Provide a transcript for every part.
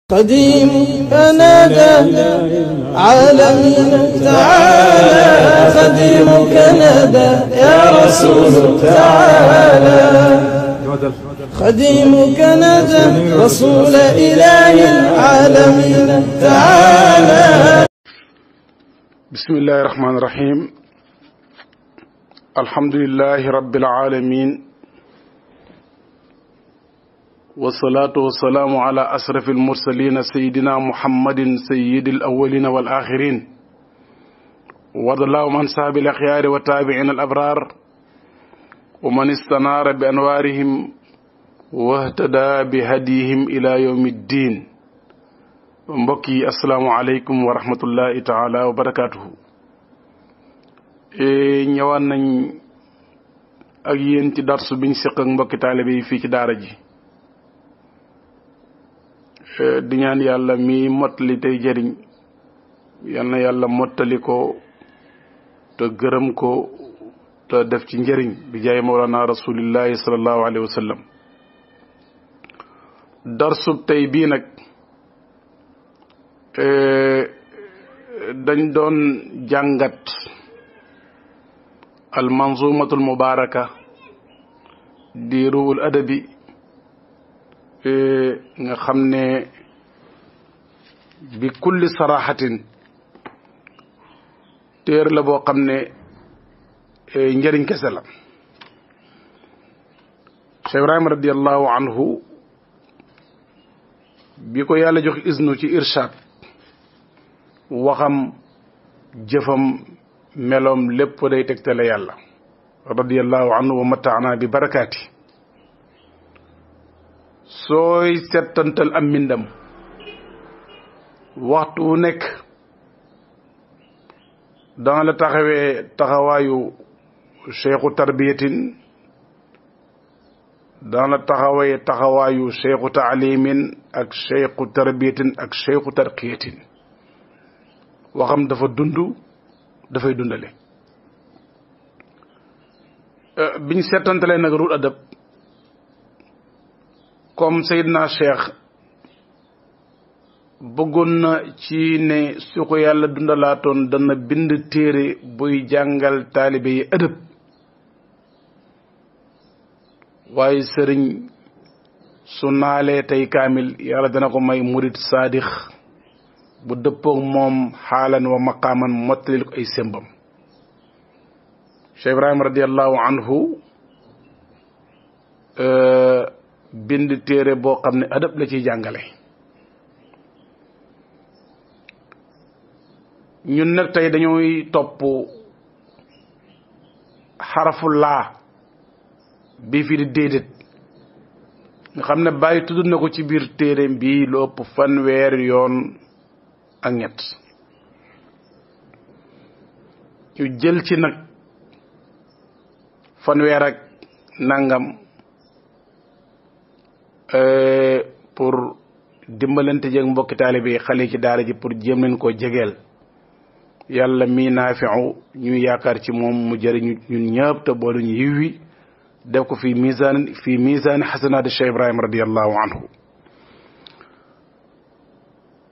قديم كندا عالمين تعالى قديم كندا يا رسول تعالى قديم كندا رسول إله العالمين تعالى. بسم الله الرحمن الرحيم. الحمد لله رب العالمين، والصلاة والسلام على أشرف المرسلين سيدنا محمد سيد الأولين والآخرين، وارض اللهم عن صحاب الأخيار والتابعين الأبرار ومن استنار بأنوارهم واهتدى بهديهم إلى يوم الدين. mbokki asalaamaaleykum wa rahmatullahi taala wa barakaatuhu. ñëwaan nañ ak yéen ci darsu biñ seq ak mbokki taalibe yi fii ci daara ji, di ñaan yàlla mi mottali tey jëriñ yal na yàlla mottali ko te gërëm ko te def ci njëriñ bi jaay mawlana rasulillahi sallallahu alayhi wa sallam. darsub tey bii nag dañ doon jàngat al manzumatul mubaraka di ruwul adabi nga xam ne bi kulli saraxatin téer la boo xam ne njëriñ kese la. Cheikh Ibrahima radiallahu anhu bi ko yàlla jox isnu ci irshad, waxam jëfam meloom lépp day tegtale yàlla radiallahu anhu wa mataana bi barakaati. sooy settantal am mbindam waxtu wu nekk dana la taxawee taxawaayu cheikhu tarbiyatin, dana la taxawee taxawaayu cheikhu taalimin ak cheikhu tarbiyatin ak cheikhu tarqiyatin. waxam dafa dund, dafay dundale. biñ settantalee nag ruul adab comme Seydina Cheikh bëggoon na ci ne su ko yàlla dundalaatoon dana bind téere buy jàngal taalibe yi ëdëb, waaye sëriñ su naalee tey kaamil yàlla dana ko may murid saadix bu dëppoog moom xaalan wa maqaaman mottalil ko ay sembam. Cheikh Ibrahima radiallahu anhu bind téere boo xam ne adab la ciy jàngale. ñun nag tey dañuy topp xarafu laa bi fi di déedéet, nga xam ne bàyyi tudd na ko ci biir téere bi lu ëpp fanweer yoon ak ñett. ñu jël ci nag fanweer ak nangam pour dimbalante jeeg mbokki taalibe yi xale ci daara ji pour jéem leen koo jegeel yàlla mi naafiu ñuy yaakaar ci moom mu jëriñu ñun ñëpp te boolu ñu yiw wi def ko fi misaan xasanaati Cheikh Ibrahima radiallahu anhu.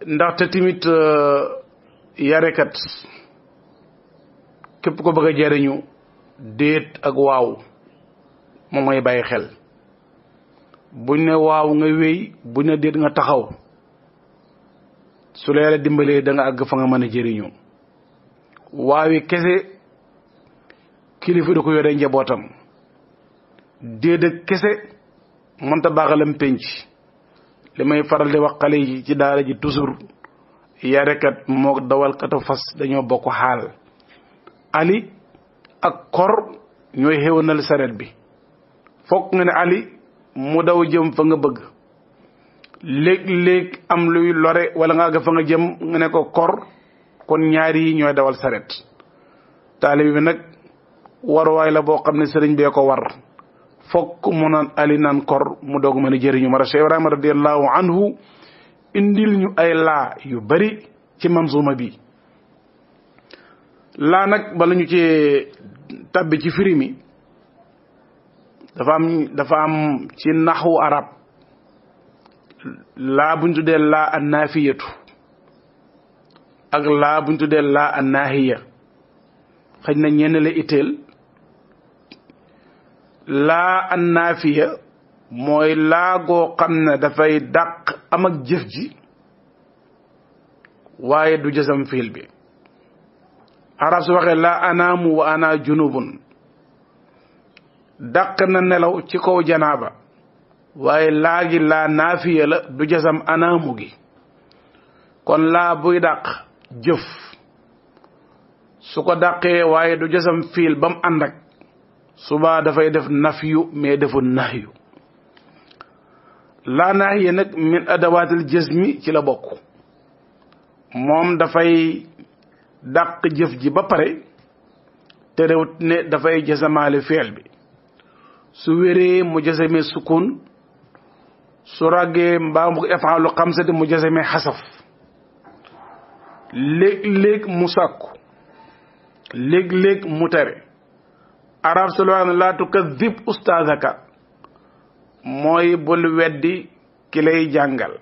ndaxte tamit yarekat képp ko bëgg a jëriñu déet ak waaw moom mooy bàyyi xel. buñ ne waaw nga wéy, buñ ne déet nga taxaw. su la yàlla dimbalee da nga àgg fa nga mën a jëriñu. waawi kese kilifa da ko yore njabootam, déet ak kese mënta baaxalam penc. li may faral di wax xale yi ci daara ji toujours, yarekat moo dawalkatu fas dañoo bokk xaal. ali ak kor ñooy xéwanal saret bi. fokk nga ne ali mu daw jëm fa nga bëgg, léeg-léeg am luy lore wala nga àgg fa nga jëm nga ne ko kor, kon ñaari yi ñooy dawal saret. taalibi bi nag waruwaay la boo xam ne sëriñ bee ko war, fokk mu naan ali naan kor mu doog mën a jëriñu. mara Cheikh Ibrahima radiallahu anhu indil ñu ay laa yu bari ci manzuma bi. laa nag bala ñu ci tabbi ci firi mi dafa am ci naxwu arab laa buñ tuddee laa an naafiyatu ak laa buñ tuddee laa an naahiya xëy na ñenn la itteel. laa an naafiya mooy laa goo xam ne dafay dàq am ak jëf ji waaye du jësam fiil bi. arab su waxee laa anaamu wa ana junubun dàq na nelaw ci kaw janaaba waaye laa gi laa naafiya la du jësam anaamu gi. kon laa buy dàq jëf su ko dàqee waaye du jësam fiil ba mu ànd ak suba dafay def nafyu mais deful nahyu. laa naahiya nag min adawaatil jazmi ci la bokk. moom dafay dàq jëf ji ba pare terewut ne dafay jësamaale fiil bi. su wéree mu jësame sukun su ràggee mbaa mu ifaalu xamsati mu jësame xasaf. léeg-léeg mu sàkku léeg-léeg mu tere. arab su la wax ne laa tukadib ustaazaka mooy bul weddi ki lay jàngal.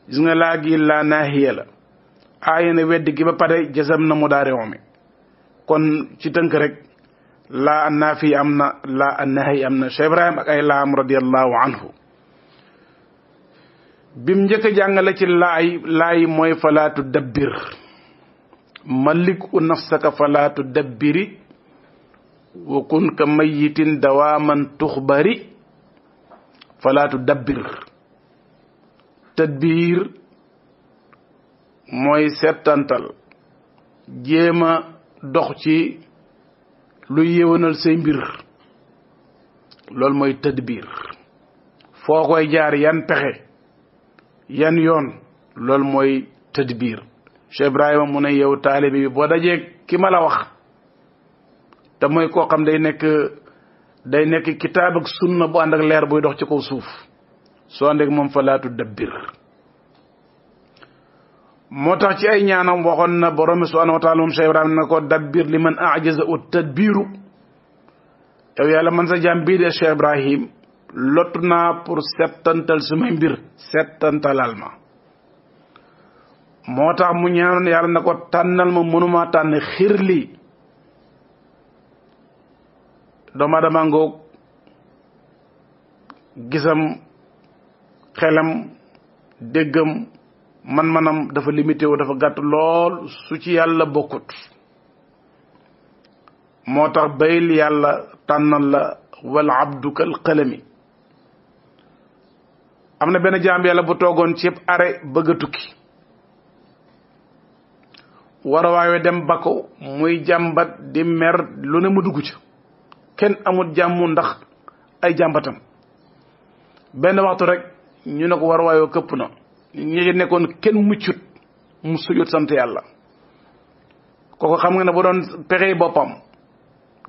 gis nga laa gi laa naahiya la aaya na weddi gi ba pare jësam na mu daare mi. kon ci tënk rek laa an naafi am na laa an naahi am na. Cheikh Ibrahim ak ay laam radiyallahu anhu bim njëkk a jàngale ci laay mooy falaatu dabbir maliku nafsaka falaatu dabbiri wa kun ka mayitin dawaaman tuxbari falaatu dabbir. tadbiir mooy settantal jéema dox ci lu yéwénal say mbir loolu mooy tadbiir. foo koy jaar yan pexe yan yoon loolu mooy tadbiir. Cheikh Ibrahima mu ne yow taalibe bi boo dajee ki ma la wax te mooy koo xam day nekk kitaab ak sunna bu ànd ak leer buy dox ci kaw suuf soo ànd ak moom falaatu dabbir. moo tax ci ay ñaanam waxoon na borom bi subhanahu wa taala moom Cheikh Ibrahima na ko dabbir li man ajaza ut tadbiru. yow yàlla man sa jaam bii de Cheikh Ibrahim lottu naa pour settantal sumay mbir settantalal ma. moo tax mu ñaanoon yàlla na ko tànnal ma mënuma tànn xir lii. doomu aadama ngoog gisam xelam déggam man-manam dafa limité wu dafa gàtt lool su ci yàlla bokkut. moo tax bayil yàlla tànnal la wal abdu kal qalami. am na benn jaam yàlla bu toogoon ci yëpp are bëgg a tukki war a waaye dem ba ko muy jàmbat di mer lu ne mu dugg ci kenn amul jàmm ndax ay jàmbatam. benn waxtu rek ñu ne ko war a waayoo këpp na ñi nekkoon kenn muccut mu sujut sant yàlla. kooku xam nga ne bu doon pexey boppam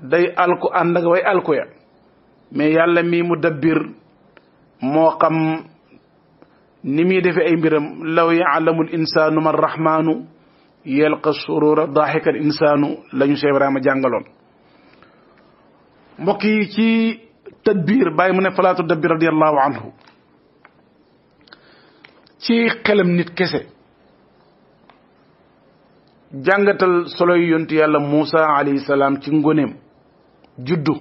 day alku ànd ak way alku ya mais yàlla mii mu dabbir moo xam ni muy defee ay mbiram. law yaalamu l insaanu man rahmaanu yalqa surura daaxika al insaanu la ñu Cheikh Ibrahima jàngaloon. mbokk yi ci tadbir bàyyi mu ne falaatu dabbir radiallahu anhu ci xelam nit kese. jàngatal solo yu yontu yàlla Muusa alayhi salaam ci ngoneem juddu.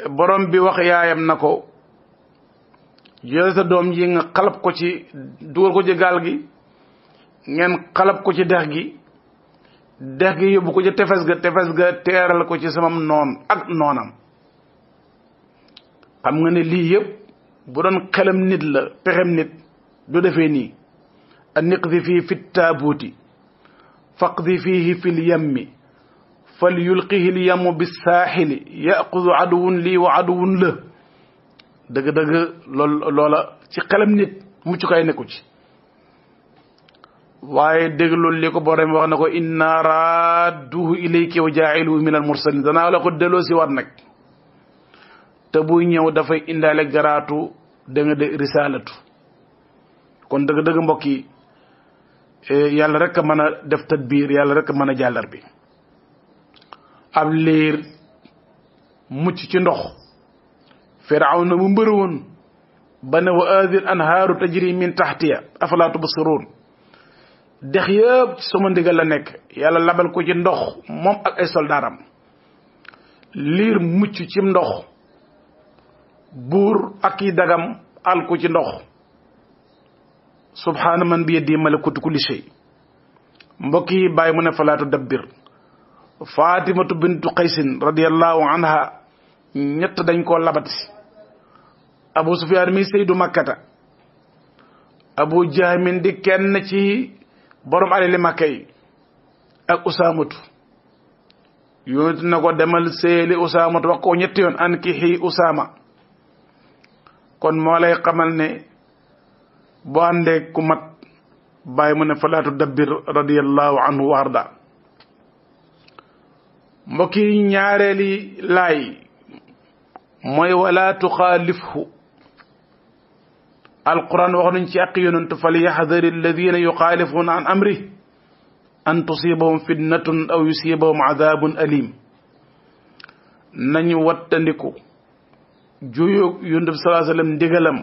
borom bi wax yaayam na ko jël sa doom ji nga xalab ko ci dugal ko ci gaal gi ngeen xalab ko ci dex gi yóbbu ko ci tefes ga teeral ko ci samam noon ak noonam. xam nga ne lii yëpp bu doon xelam nit la pexem nit du defee nii. an iqdi fii fi taabuuti faqdi fiihi fi lyammi fal yulqihi lyammu bissaaxili yaqudu aduwun lii wa aduwun la. dëgg-dëgg loola ci xelam nit muccukaay nekku ci. waaye dégg loolu li ko borom wax na ko inna raadduhu ilayki wa jaa'iluhu min al mursalin danaa la ko delloo si waat nag te buy ñëw dafay indaale garaatu da nga de risalatu. kon dëgg-dëgg mbokk yi yàlla rek a mën a def tadbiir yàlla rek a mën a jàllar bi. ab liir mucc ci ndox firawna mu mbëri woon ba ne wa hadhihi anhaaru tajri min tahtiya afala tubsirun dex yëpp ci sama ndigal la nekk yàlla labal ko ci ndox moom ak ay soldaaram liir mucc ci ndox buur ak yi dagam alku ci ndox subhaana man bi yadi malakutu kulli shay mbokk yi bàyyi mu ne falaatu dabbir fatimatu bintu qaysin radiyallahu anha ñett dañ koo labati abu sufyaan mi saydu makkata abu jahmin di kenn ci borom alali makka yi ak usaamatu yonent na ko demal seeli usaamatu wax ko ñetti yoon an ki xii usaama kon moo lay xamal ne boo àndee ku mat bàyyi mu ne falaatu dabbir radiyallahu anhu wa arda mbokk yi ñaareeli laay mooy wala tuxaalifhu alquran wax nañ ci àq yonent fal yaxdari alladina yuxaalifuna an amri an tusibahum fitnatun aw yusibahum adabun alim nañu wattandiku juyoog yonent bi salaa sallam ndigalam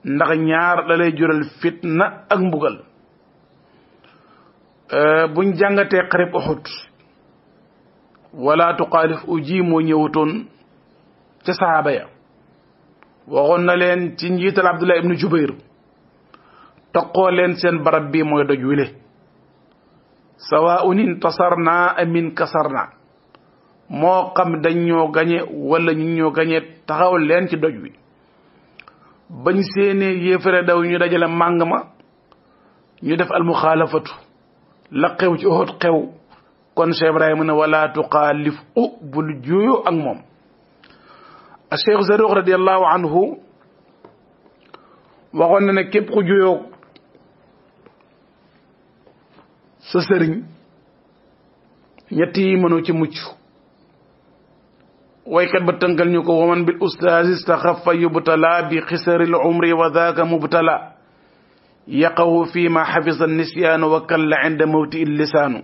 ndax ñaar la lay jural fitna ak mbugal buñ jàngatee xareb Uhud wala tuxaalif uji moo ñëwutoon ca sahaaba ya waxoon na leen ci njiital Abdullah ibnu Jubayr toqoo leen seen barab bi mooy doj wile sawaa'un intasarna amin kasarna moo xam dañ ñoo gañe wala ñu ñoo gañe taxaw leen ci doj wi bañ seenee yéefare daw ñu dajale màng ma ñu def almuxaalafatu la xew ci Uhud xew kon Cheikh Ibrahima ne wala tuxaalif bul juuyoo ak moom a Cheikh Zaruq radiallahu anhu waxoon na ne képp ku juuyoo sa sëriñ ñett yi mënoo ci mucc waykat ba tënkal ñu ko waman bil ustaasi istaxafa yubtala bi xisaril umri wa daaka mubtala yaqawu fi ma xafisa nisyaanu wa kalla inda mawti il lisaanu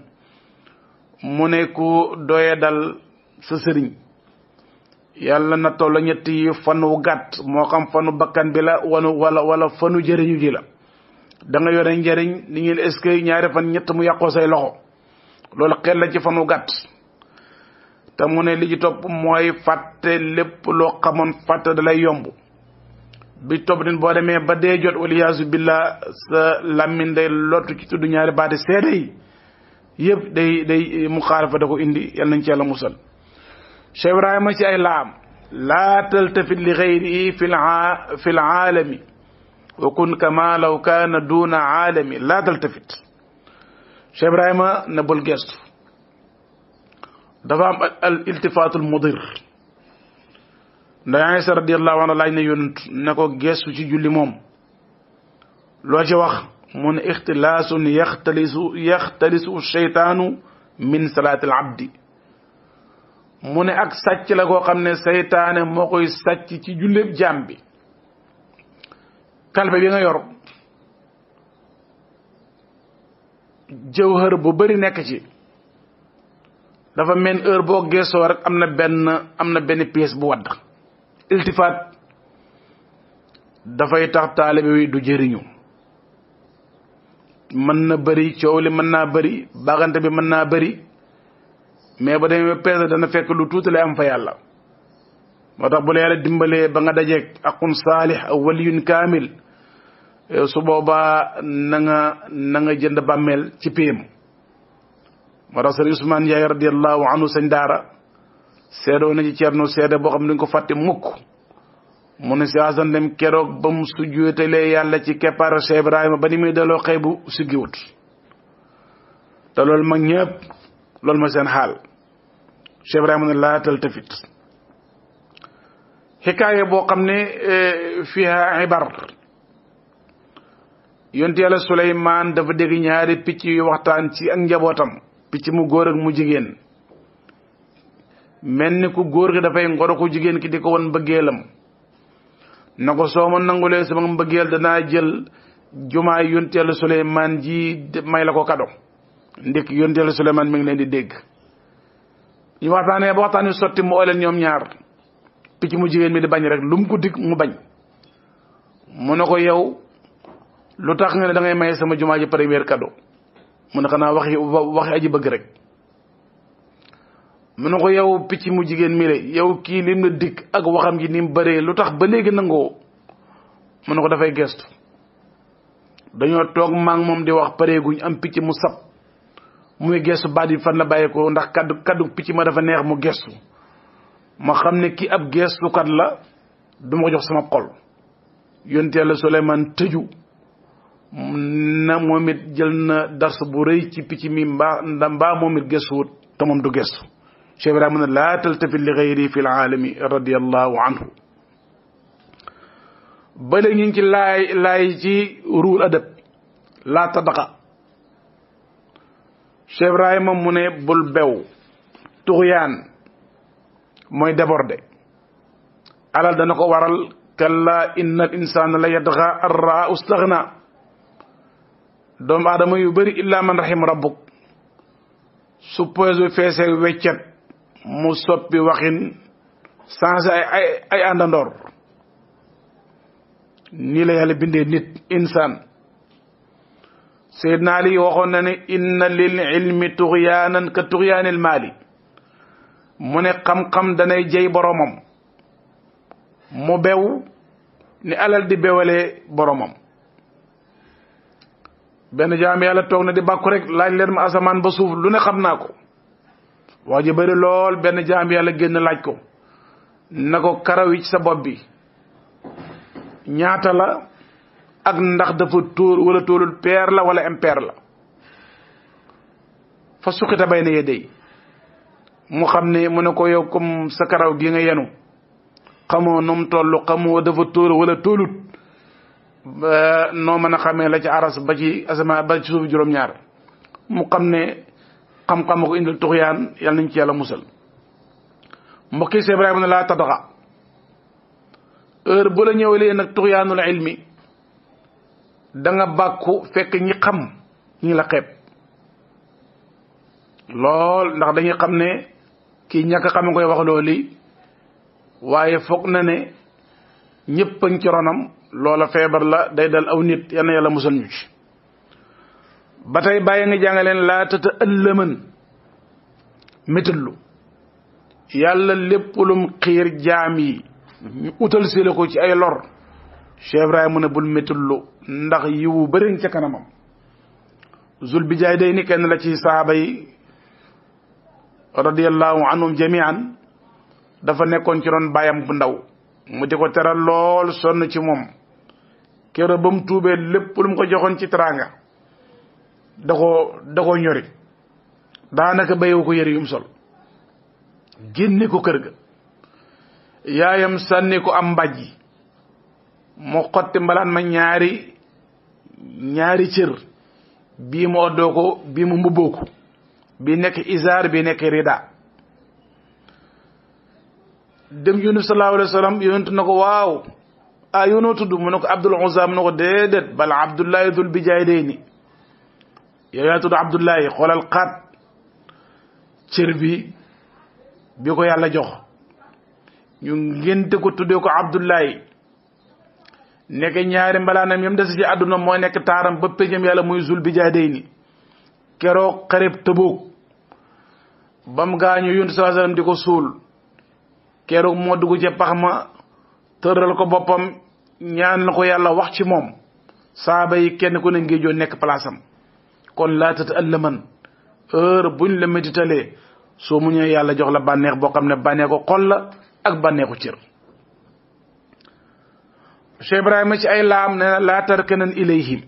mu ne ku doye dal sa sëriñ yàlla na toll ñett yi fanu gàtt moo xam fanu bakkan bi la wala fanu jëriñu ji la da nga yore njëriñ ni ngeen est-ce que ñaari fan ñett mu yàqoo say loxo loolu xel la ci fanu gàtt te mu ne li ci topp mooy fàtte lépp loo xamoon fàtte da lay yomb bi topp din boo demee ba dee jot waliyaasu billah sa lammin day lottu ci tudd ñaari baati seede yi yëpp day mu xaarafa da ko indi yal nañ ci yàlla musal Cheikh Ibrahima ci ay laam laa taltafit li xayri fi l aalami wa kun kama law kaana duna aalami laa taltafit Cheikh Ibrahima ne bul gestu dafa am al iltifaatul mudir nday Aysa radiyallahu anha laaj na yonent ne ko gestu ci julli moom loo ci wax mu ne ixtilaasun yaxtalisu sheytaanu min salaatil abdi mu ne ak sàcc la koo xam ne seytaane moo koy sàcc ci julleeb jaam bi kalpe bi nga yor jawhar bu bari nekk ci dafa mel heure boo geesoo rek am na benn pièce bu wadd iltifaat dafay tax taalibe wi du jëriñu mën na bëri coow li mën naa bëri bagante bi mën naa bëri mais ba demee peese dana fekk lu tuuti lay am fa yàlla moo tax bu la yàlla dimbalee ba nga dajeeg aqun saalih aw waliyun kaamil su boobaa na nga jënd bàmmeel ci péem moo tax sëriñ Ousmane Ndiaye radiallahu anhu sañ daara seedoo na ci Cerno seede boo xam ne duñ ko fàtte mukk mu ne si asan dem keroog ba mu sujjóotalee yàlla ci keppaara Cheikh Ibrahima ba ni muy daloo xëy bu siggiwut te loolu mag ñëpp loolu ma seen xaal Cheikh Ibrahima ne laa taltafit xikaaya boo xam ne fiha ibar yonent yàlla Suleymaan dafa dégg ñaari picc yu waxtaan ci ak njabootam picc mu góor ak mu jigéen mel ni ku góor gi dafay ngoro ku jigéen ki di ko won mbëggeelam na ko soo ma nangulee sama mbëggeel danaa jël jumaay yonent yàlla Suleymaan ji may la ko kado ndik yonent yàlla Suleymaan mi ngi leen di dégg ñu waxtaanee ba waxtaan wi sotti mu ooleen ñoom ñaar picc mu jigéen mi di bañ rek lu mu ko dig mu bañ mu ne ko yow lu tax nga ne da ngay maye sama jumaa ji premier cadeau mu ne xanaa waxi aji bëgg rek mu ne ko yow picc mu jigéen mi le yow kii lim la dig ak waxam ji ni mu bëree lu tax ba léegi nangoo mu ne ko dafay gestu dañoo toog maa ngi moom di wax pareeguñ am picc mu sab muy gestu baat yi fan la bàyyi ko ndax kaddu picc ma dafa neex mu gestu ma xam ne kii ab gestukat la du ma ko jox sama xol yonte yàlla Suleymaan tëju na moom it jël na dars bu rëy ci picc mi mbaa moom it gestuwut te moom du gestu Cheikh Ibrahima ne laa taltafit li gayri fi laalami radiallahu anhu ba léegi ñu ngi ci laay ci ruul adab laa tadaqa Cheikh Ibrahima mu ne bul bew tuxyaan mooy débordé alal dana ko waral kalla inna al insana la yadxa arra ustaghna doomu aadama yu bëri illa man rahim rabbuk su poise feesee weccet mu soppi waxin changé ay àndandoor nii la yàlla bindee nit insaan Seydina Ali waxoon na ne inna lil ilmi tuxyaanan ka tuxyaanil maali mu ne xam-xam danay jey boromam mu bew ni alal di bewalee boromam benn jaam yàlla toog na di bàkku rek laaj leen ma asamaan ba suuf lu ne xam naa ko wax ji bëri lool benn jaam yàlla génn laaj ko na ko karaw yi ci sa bopp bi ñaata la ak ndax dafa tóor wala tóorul pair la wala impair la fa suqita bay na yedey mu xam ne mu ne ko yow comme sa karaw gi nga yenu xamoo nu mu toll xamoo dafa tóor wala tóolut noo mën a xamee la ci aras ba ci asamaan ba ci suuf juróom-ñaar mu xam ne xam-xam ko indil tuxyaan yàlla nañ ci yàlla musal mbokki Cheikh Ibrahima ne laa tadaxa heure bu la ñëwalee nag tuxyaanul ilmi da nga bàkku fekk ñi xam ñi la xeeb lool ndax dañuy xam ne kii ñàkk xam koy wax loolu waaye foog na ne ñëpp a ngi ci ronam loola feebar la day dal aw nit yal na yàlla musal ñu ci ba tey bàyyi nga jàngaleen laa tata ëllëmën métallu yàlla lépp lum xiir jaam yi ñu utal si la ko ci ay lor Cheikh Ibrahima mu ne bul métallu ndax yiwu bëriñ ca kanamam zul bi jaay day ni kenn la ci saaba yi radiyallahu anhum jamian dafa nekkoon ci ron bàyyam bu ndaw mu di ko teral lool sonn ci moom keroog ba mu tuubee lépp lu mu ko joxoon ci teraanga da koo ñori daanaka bayewu ko yëre yum sol génne ko kër ga yaayam sànni ko am mbàjji mu xotti mbalaan ma ñaari cër bii mu oddoo ko bii mu mbubboo ko bii nekk isaar bii nekk rida dem yonent sallallahu alayhi wa sallam yonent na ko waaw yoonoo tudd mu ne ko Abdul Uzza mu ne ko déedéet bala Abdullahi dul bijaay day ni yow yaa tudd Abdullahi xoolal xaat cër bi ko yàlla jox ñu ngénte ko tuddee ko Abdullahi nekk ñaari mbalaanam yam des ci àdduna mooy nekk taaram ba péjam yàlla muy zul bijaay day ni keroog xareb Tabuk bam gaañu yonent sallallahu alayhi wa sallam di ko suul keroog moo dugg ci pax ma tëral ko boppam ñaan na ko yàlla wax ci moom saaba yi kenn ku ne ngéejoo nekk place am kon laa tata ëllëman heure buñ la métitalee soo mu ñëwee yàlla jox la bànneex boo xam ne bànneexu xol la ak bànneexu cër Cheikh Ibrahima ci ay laam ne na laa tarkanan ilayhim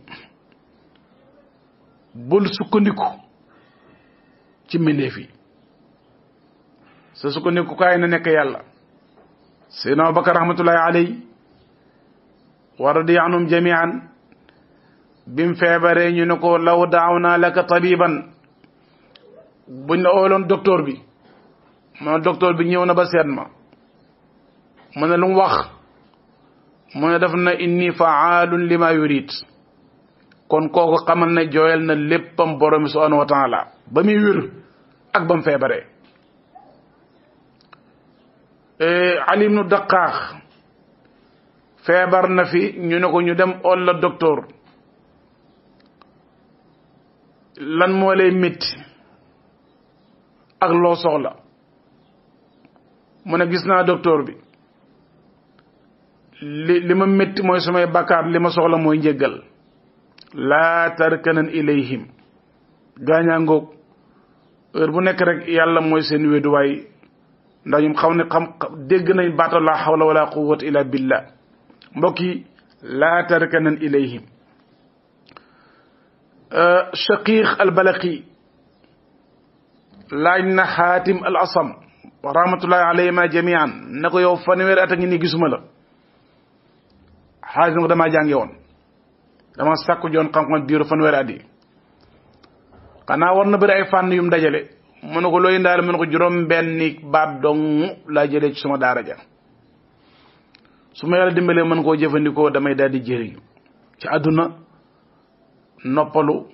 bul sukkandiku ci mbindeef yi sa sukkandiku kaay na nekk yàlla Seydina Abubakar rahmatullahi alayhi wa radiya anhum jamian bim feebaree ñu ne ko law daawna laka tabiban buñ la ooloon docteur bi ma docteur bi ñëw na ba seet ma mu ne lu mu wax mu ne def na inni faalun lima yurid kon kooku xamal ne jooyal na léppam borom subhanahu wa taala ba muy wér ak ba mu feebaree Ali ibnu Daqaax feebar na fi ñu ne ko ñu dem ol la docteur lan moo lay métti ak loo soxla mu ne gis naa docteur bi li ma métti mooy samay bakkaar li ma soxla mooy njéggal laa tarkanan ilayhim gaañaa ngoog heure bu nekk rek yàlla mooy seen wéeduwaay ndax ñoom xam dégg nañ baata la hawla wala quwwata illa billah mbokk yi laa tarkanan ilayhim Shaqiq al-Balaqi laaj na Xaatim al-Asam rahmatullahi alayhima jamian ne ko yow fanweeri at a ngi nii gisuma la Xaatim ko damaa jànge woon dama sàkku joon xam-xam biiru fanweeri at yi xanaa war na bëri ay fànn yum dajale mu ne ko looy ndaale mu ne ko juróom benni baat dong laa jëlee ci suma daara ja su ma yàlla dimbalee mën koo jëfandikoo damay daal di jëriñu ci àdduna noppalu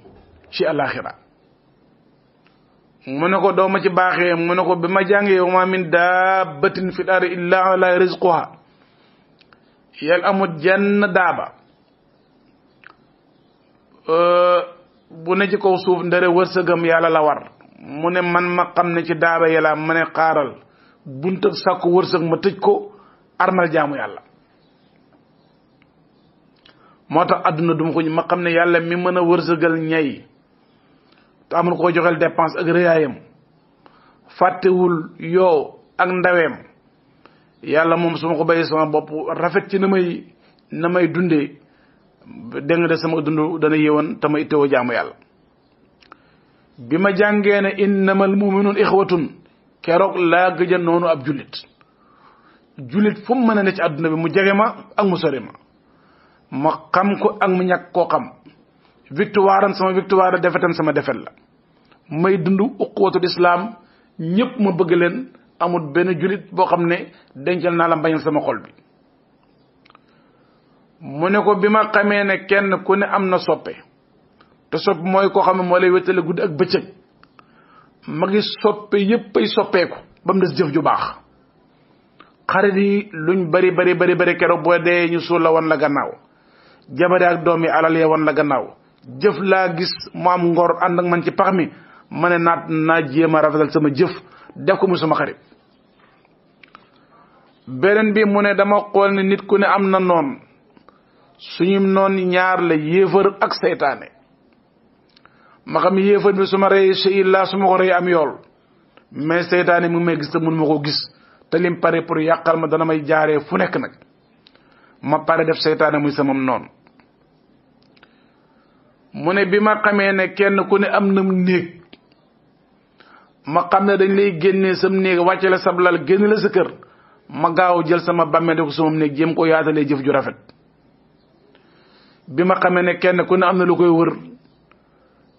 ci alaxira mu ne ko doo ma ci baaxee mu ne ko bi ma jàngee wa ma min dabbatin fil ardi illa ala rizquha yàlla amul jenn daaba bu ne ci kaw suuf ndare wërsëgam yàlla la war mu ne man ma xam ne ci daaba yàlla ma ne xaaral buntu sàkku wërsëg ma tëj ko armal jaamu yàlla moo tax adduna duma ko ma xam ne yàlla mi mën a wërsëgal ñay te amul ko joxel dépense ak rëyaayam fàttewul yoo ak ndaweem yàlla moom su ma ko bàyyi sama bopp rafet ci na may dundee dégg nga de sama dund dana yéwan te ma ittewoo jaamu yàlla bi ma jàngee ne innamal muminuun ixwatun keroog laa gëja noonu ab jullit fu mu mën a ne ci adduna bi mu jege ma ak mu sori ma xam ko ak mu ñàkk koo xam victoire am sama victoire defetam sama defet la may dund uquwatul islam ñëpp ma bëgg leen amul benn jullit boo xam ne dencal naa la mbañal sama xol bi mu ne ko bi ma xamee ne kenn ku ne am na soppe te soppe mooy koo xam ne moo lay wéttale guddi ak bëccëg ma ngi soppe yépp ay soppeeku ba mu des jëf ju baax xarit yi luñ bari keroog boo dee ñu suul la wan la gannaaw jabare ak doom yi alal ya wan la gannaaw jëf laa gis mu am ngor ànd ak man ci pax mi ma ne naa jéem a rafetal sama jëf def ko mu sama xarit beneen bi mu ne dama xool ne nit ku ne am na noon suñu noon ñaar la yéefar ak seytaane ma xam yéefar bi su ma rey shay'illah su ma ko rey am yool mais seytaane mu ngi may gis te mun ma ko gis te lim pare pour yàqal ma dana may jaaree fu nekk nag ma pare def seytaane muy sama noonu mu ne bi ma xamee ne kenn ku ne am na néeg ma xam ne dañ lay génnee sam néeg wàcce la sablal génn la sa kër ma gaaw jël sama bàmmee de ko sama néeg jéem ko yaatalee jëf ju rafet bi ma xamee ne kenn ku ne am na lu koy wër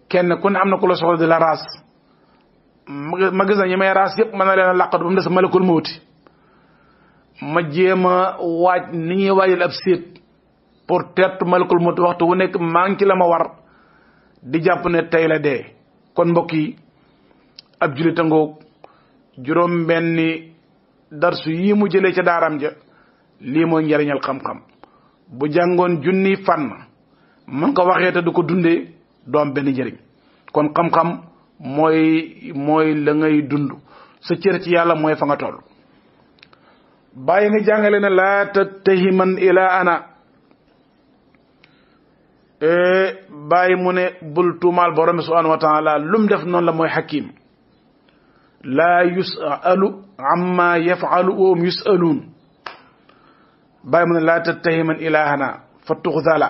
kenn ku ne am na ku la soxla di la raas ma gis na ñi may raas yëpp mën na leen a làqatu ba mu des malakul mawti ma jéem a waaj ni ñuy waajal ab séet pour teertu malakul mawti waxtu wu nekk maa ngi ci la ma war di jàpp ne tey la dee kon mbokk yi ab julita ngoog juróom benni darsu yii mu jëlee ca daaram ja lii mooy njariñal xam-xam bu jàngoon junni fànn man ko waxee te du ko dundee doom benn njëriñ kon xam-xam mooy la ngay dund sa cër ci yàlla mooy fa nga toll bàyyi nga jàngale ne laa tattahiman ila ana bàyyi mu ne bul tuumaal borom bi subhanahu wa taala lum def noonu la mooy hakim laa yusalu amma yafalu wa hum yusaluun bàyyi mu ne laa tattahiman ilahana fa tuxzala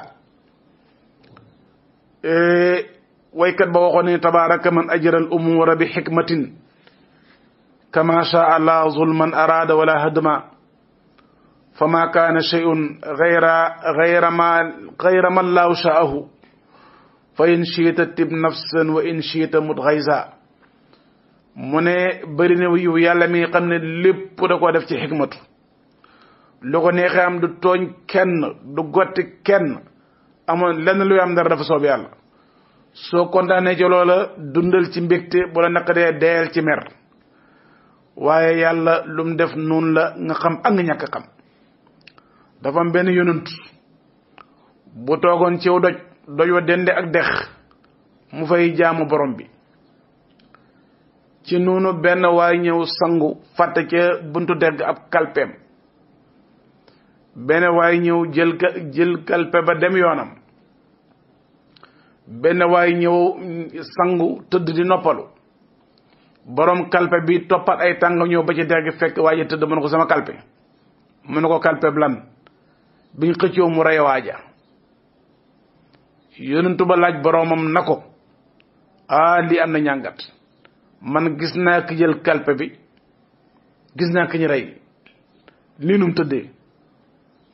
waykat ba waxoon ne tabaraka man ajra al umura bi xikmatin kama shaa la zulman arada wala hadma fama kaana shay'un gayra ma allahu shaahu fa in shiita tib nafsan wa in shiita mut xaysa mu ne bëri na yu yàlla mi xam ne lépp da koo def ci xikmatu lu ko neexee am du tooñ kenn du gotti kenn amoon lenn luy am dara dafa soob yàlla soo kontaanee ci loola dundal ci mbégte bu la naqadee deyal ci mer waaye yàlla lum def noonu la nga xam ak nga ñàkk xam. dafa am benn yonent bu toogoon ciw doj wa dende ak dex mu fay jaamu borom bi ci noonu benn waay ñëw sangu fàtte ca buntu degg ab kalpeem benn waay ñëw jël kalpe ba dem yoonam benn waay ñëw sangu tëdd di noppalu borom kalpe bi toppat ay tàng ñëw ba ci degg fekk waaye tëdd mu ne ko sama kalpe mu ne ko kalpe lan biñ xëccoo mu rey waaja yonentu ba laaj boromam na ko lii am na ñàngat man gis naa ki jël kalpe bi gis naa ki ñu rey lii num tëddee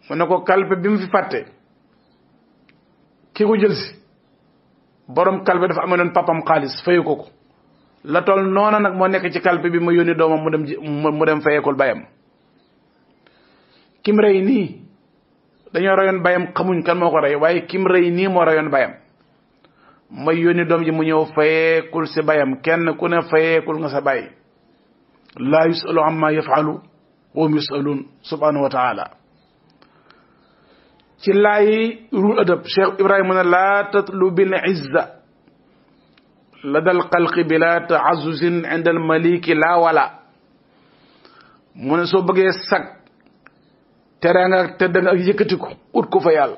mu ne ko kalpe bi mu fi fàtte ki ko jël si borom kalpe dafa amee noon papam xaalis fayu ko la toll noona nag moo nekk ci kalpe bi ma yónni doomam mu dem fayekul bayam kim rey nii dañoo rayoon bayam xamuñ kan moo ko rey waaye kim rey nii moo rayoon bayam ma yónni doom ji mu ñëw fayekul si bayam kenn ku ne fayekul nga sa bay laa yusalu amma yafalu wa hum yusalun subhanahu wa taala ci laayi ruul adab Cheikh Ibrahima ne laa tatlu bil izza lada al xalqi bila taazuzin inda al maliki laa wala mu ne soo bëggee sag teraanga tedd nga ak yëkkatiku ut ko fa yàlla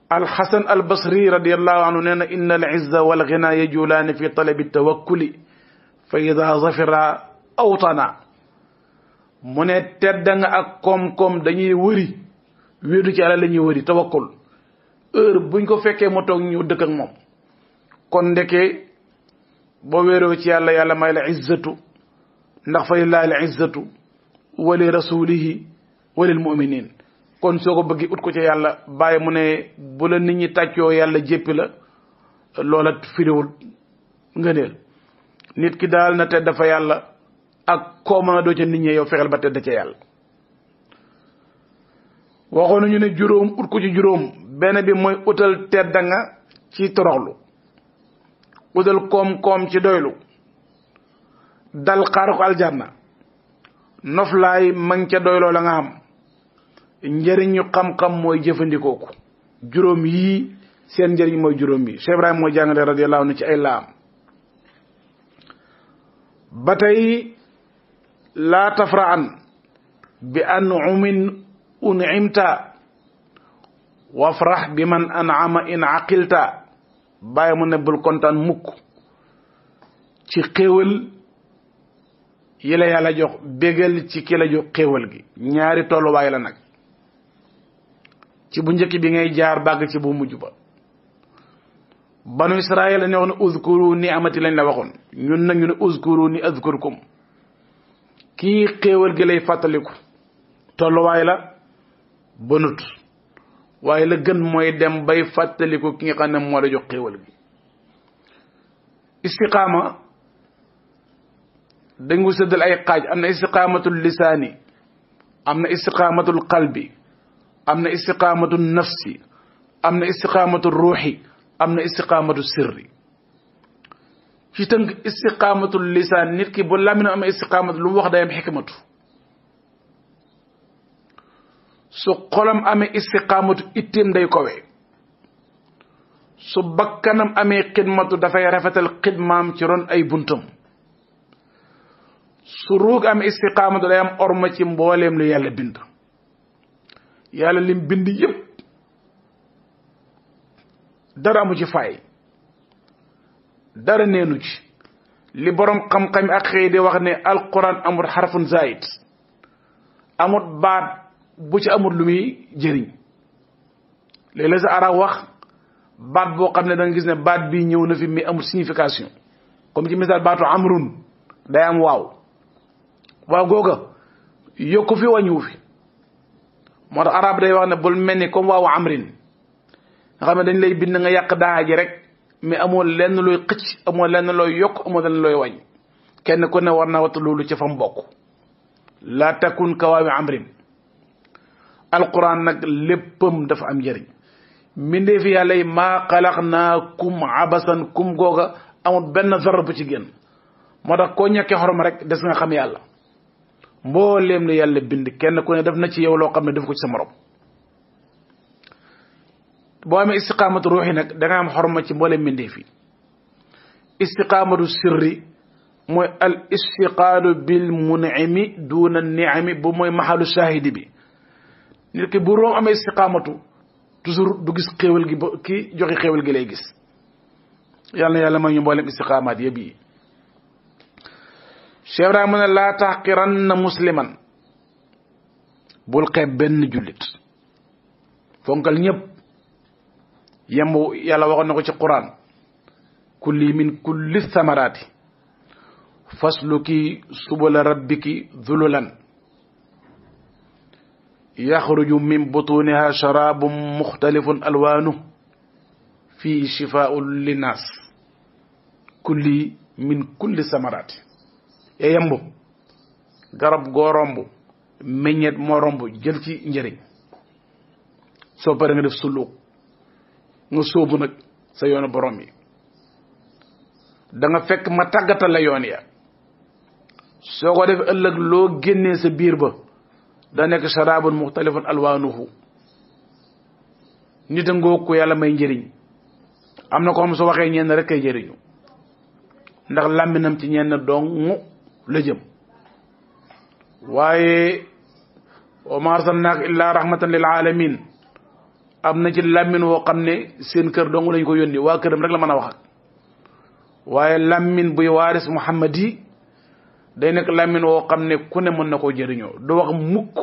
alxasan albasri radiallahu anhu nee na inna al izza wal ghina yajulaani fi talabi tawakkuli fa ida zafira awtana mu ne tedd nga ak koom-koom dañuy wëri wéedu ci yàlla la ñuy wëri tawakkul heure buñ ko fekkee mu toog ñu dëkk ak moom kon ndeke boo wéeroo ci yàlla yàlla may la izzatu ndax fa lillahi al izzatu wa li rasulihi wa lil muminin kon soo ko bëggi ut ko ci yàlla bàyyi mu ne bu la nit ñi tàccoo yàlla jéppi la loola firiwul ngëneel nit ki daal na tedd fa yàlla ak koo mën a doo ca nit ñi yow fexeel ba tedd ca yàlla waxoon nañu ne juróom ut ko ci juróom benn bi mooy utal tedda nga ci toroxlu utal koom-koom ci doylu dal xaar ko aljanna noflaay mang ca doyloo la nga xam njëriñu xam-xam mooy jëfandikoo ko juróom yii seen njëriñ mooy juróom yi Cheikh Ibrahima mooy jàngale radiyallahu anhu ci ay laam ba tey laa tafraan bi an'umin un'imta wafrax bi man an'ama in aqilta bàyyi mu ne bul kontaan mukk ci xéewal yi la yàlla jox bégal ci ki la jox xéewal gi ñaari tolluwaay la nag ci bu njëkk bi ngay jaar bàgg ci bu mujj ba banu Israël ne wax ne uzkuru ni amati lañ la waxoon ñun nag ñu ne uzkuru ni azkurkum kii xéewal gi lay fàttaliku tolluwaay la bonut waaye la gën mooy dem bay fàttaliku ki nga xam ne moo la jox xéewal gi istiqaama dañ ko séddal ay xaaj am na istiqaamatul lisaani am na istiqaamatul qalbi am na istiqaamatul nafsi am na istiqaamatul ruuxi am na istiqaamatul sirri ci tënk istiqaamatul lisaan nit ki bu lamina amee istiqaamatu lu mu wax day am xikmatu su xolam amee istiqaamatu itteem day kowe su bakkanam amee xidmatu dafay rafetal xidmaam ci ron ay buntam su ruug amee istiqaamatu day am orma ci mbooleem lu yàlla bind yàlla lim bind yépp dara amu ci fay dara neenu ci li borom xam-xam ak xëy di wax ne alquran amul xarfun zaid amul baat bu ci amul lu muy jëriñ léeg-léeg sa arab wax baat boo xam ne da nga gis ne baat bii ñëw na fi mais amul signification comme ci misaal baatu amrun day am waaw waaw googa yokku fi wàññiwu fi moo tax arab day wax ne bul mel ni comme waawu amrin nga xam ne dañ lay bind nga yàq daa ji rek mais amoo lenn looy xëcc amoo lenn looy yokk amoo lenn looy wàññi kenn ku ne war naa wattu loolu ci fam bokk la takun ka waawi amrin alquran nag léppam dafa am njëriñ mbindeefi yàlla yi maa xalaqnaakum abasan kum googa amul benn zarra bu ci génn moo tax koo ñàkkee xorma rek des nga xam yàlla mbooleem la yàlla bind kenn ku ne def na ci yow loo xam ne def ko ci sa morom boo amee istiqaamatu ruuxi nag da nga am xorma ci mbooleem mbindeef yi istiqaamatu sirri mooy al istiqaalu bil mun'imi duna ni'ami bu mooy maxalu shahidi bi nit ki bu room amee istiqaamatu toujours du gis xéewal gi ba ki joxe xéewal gi lay gis yàlla na yàlla may ñu mbooleem istiqaamaat yëpp yi Cheikh Ibrahima ne laa taxqiranna musliman bul xeeb benn jullit fonkal ñëpp yemb yàlla waxoon na ko ci Qur'an kulli min kulli samaraati fasluki subula rabbiki dhululan yaxruju min butuniha sharabun muxtalifun alwaanu fii shifaa'un linnaas kulli min kulli samaraati yemb garab goo romb meññeet moo romb jël ci njëriñ soo paree nga def suluk nga sóobu nag sa yoonu borom yi da nga fekk ma tàggatal la yoon ya soo ko def ëllëg loo génnee sa biir ba da nekk sharabun muxtalifun alwaanuhu nit a ngoo ko yàlla may njëriñ am na ko xam su waxee ñenn rek kay njëriñu ndax làmminam ci ñenn dong la jëm waaye wa ma arsalnaaka illa rahmatan lil alamin am na ci làmmin woo xam ne seen kër dong lañ ko yónni waa këram rek la mën a wax ak waaye làmmin buy waaris Muhammad yi day nekk làmmin woo xam ne ku ne mën na koo jëriñoo du wax mukk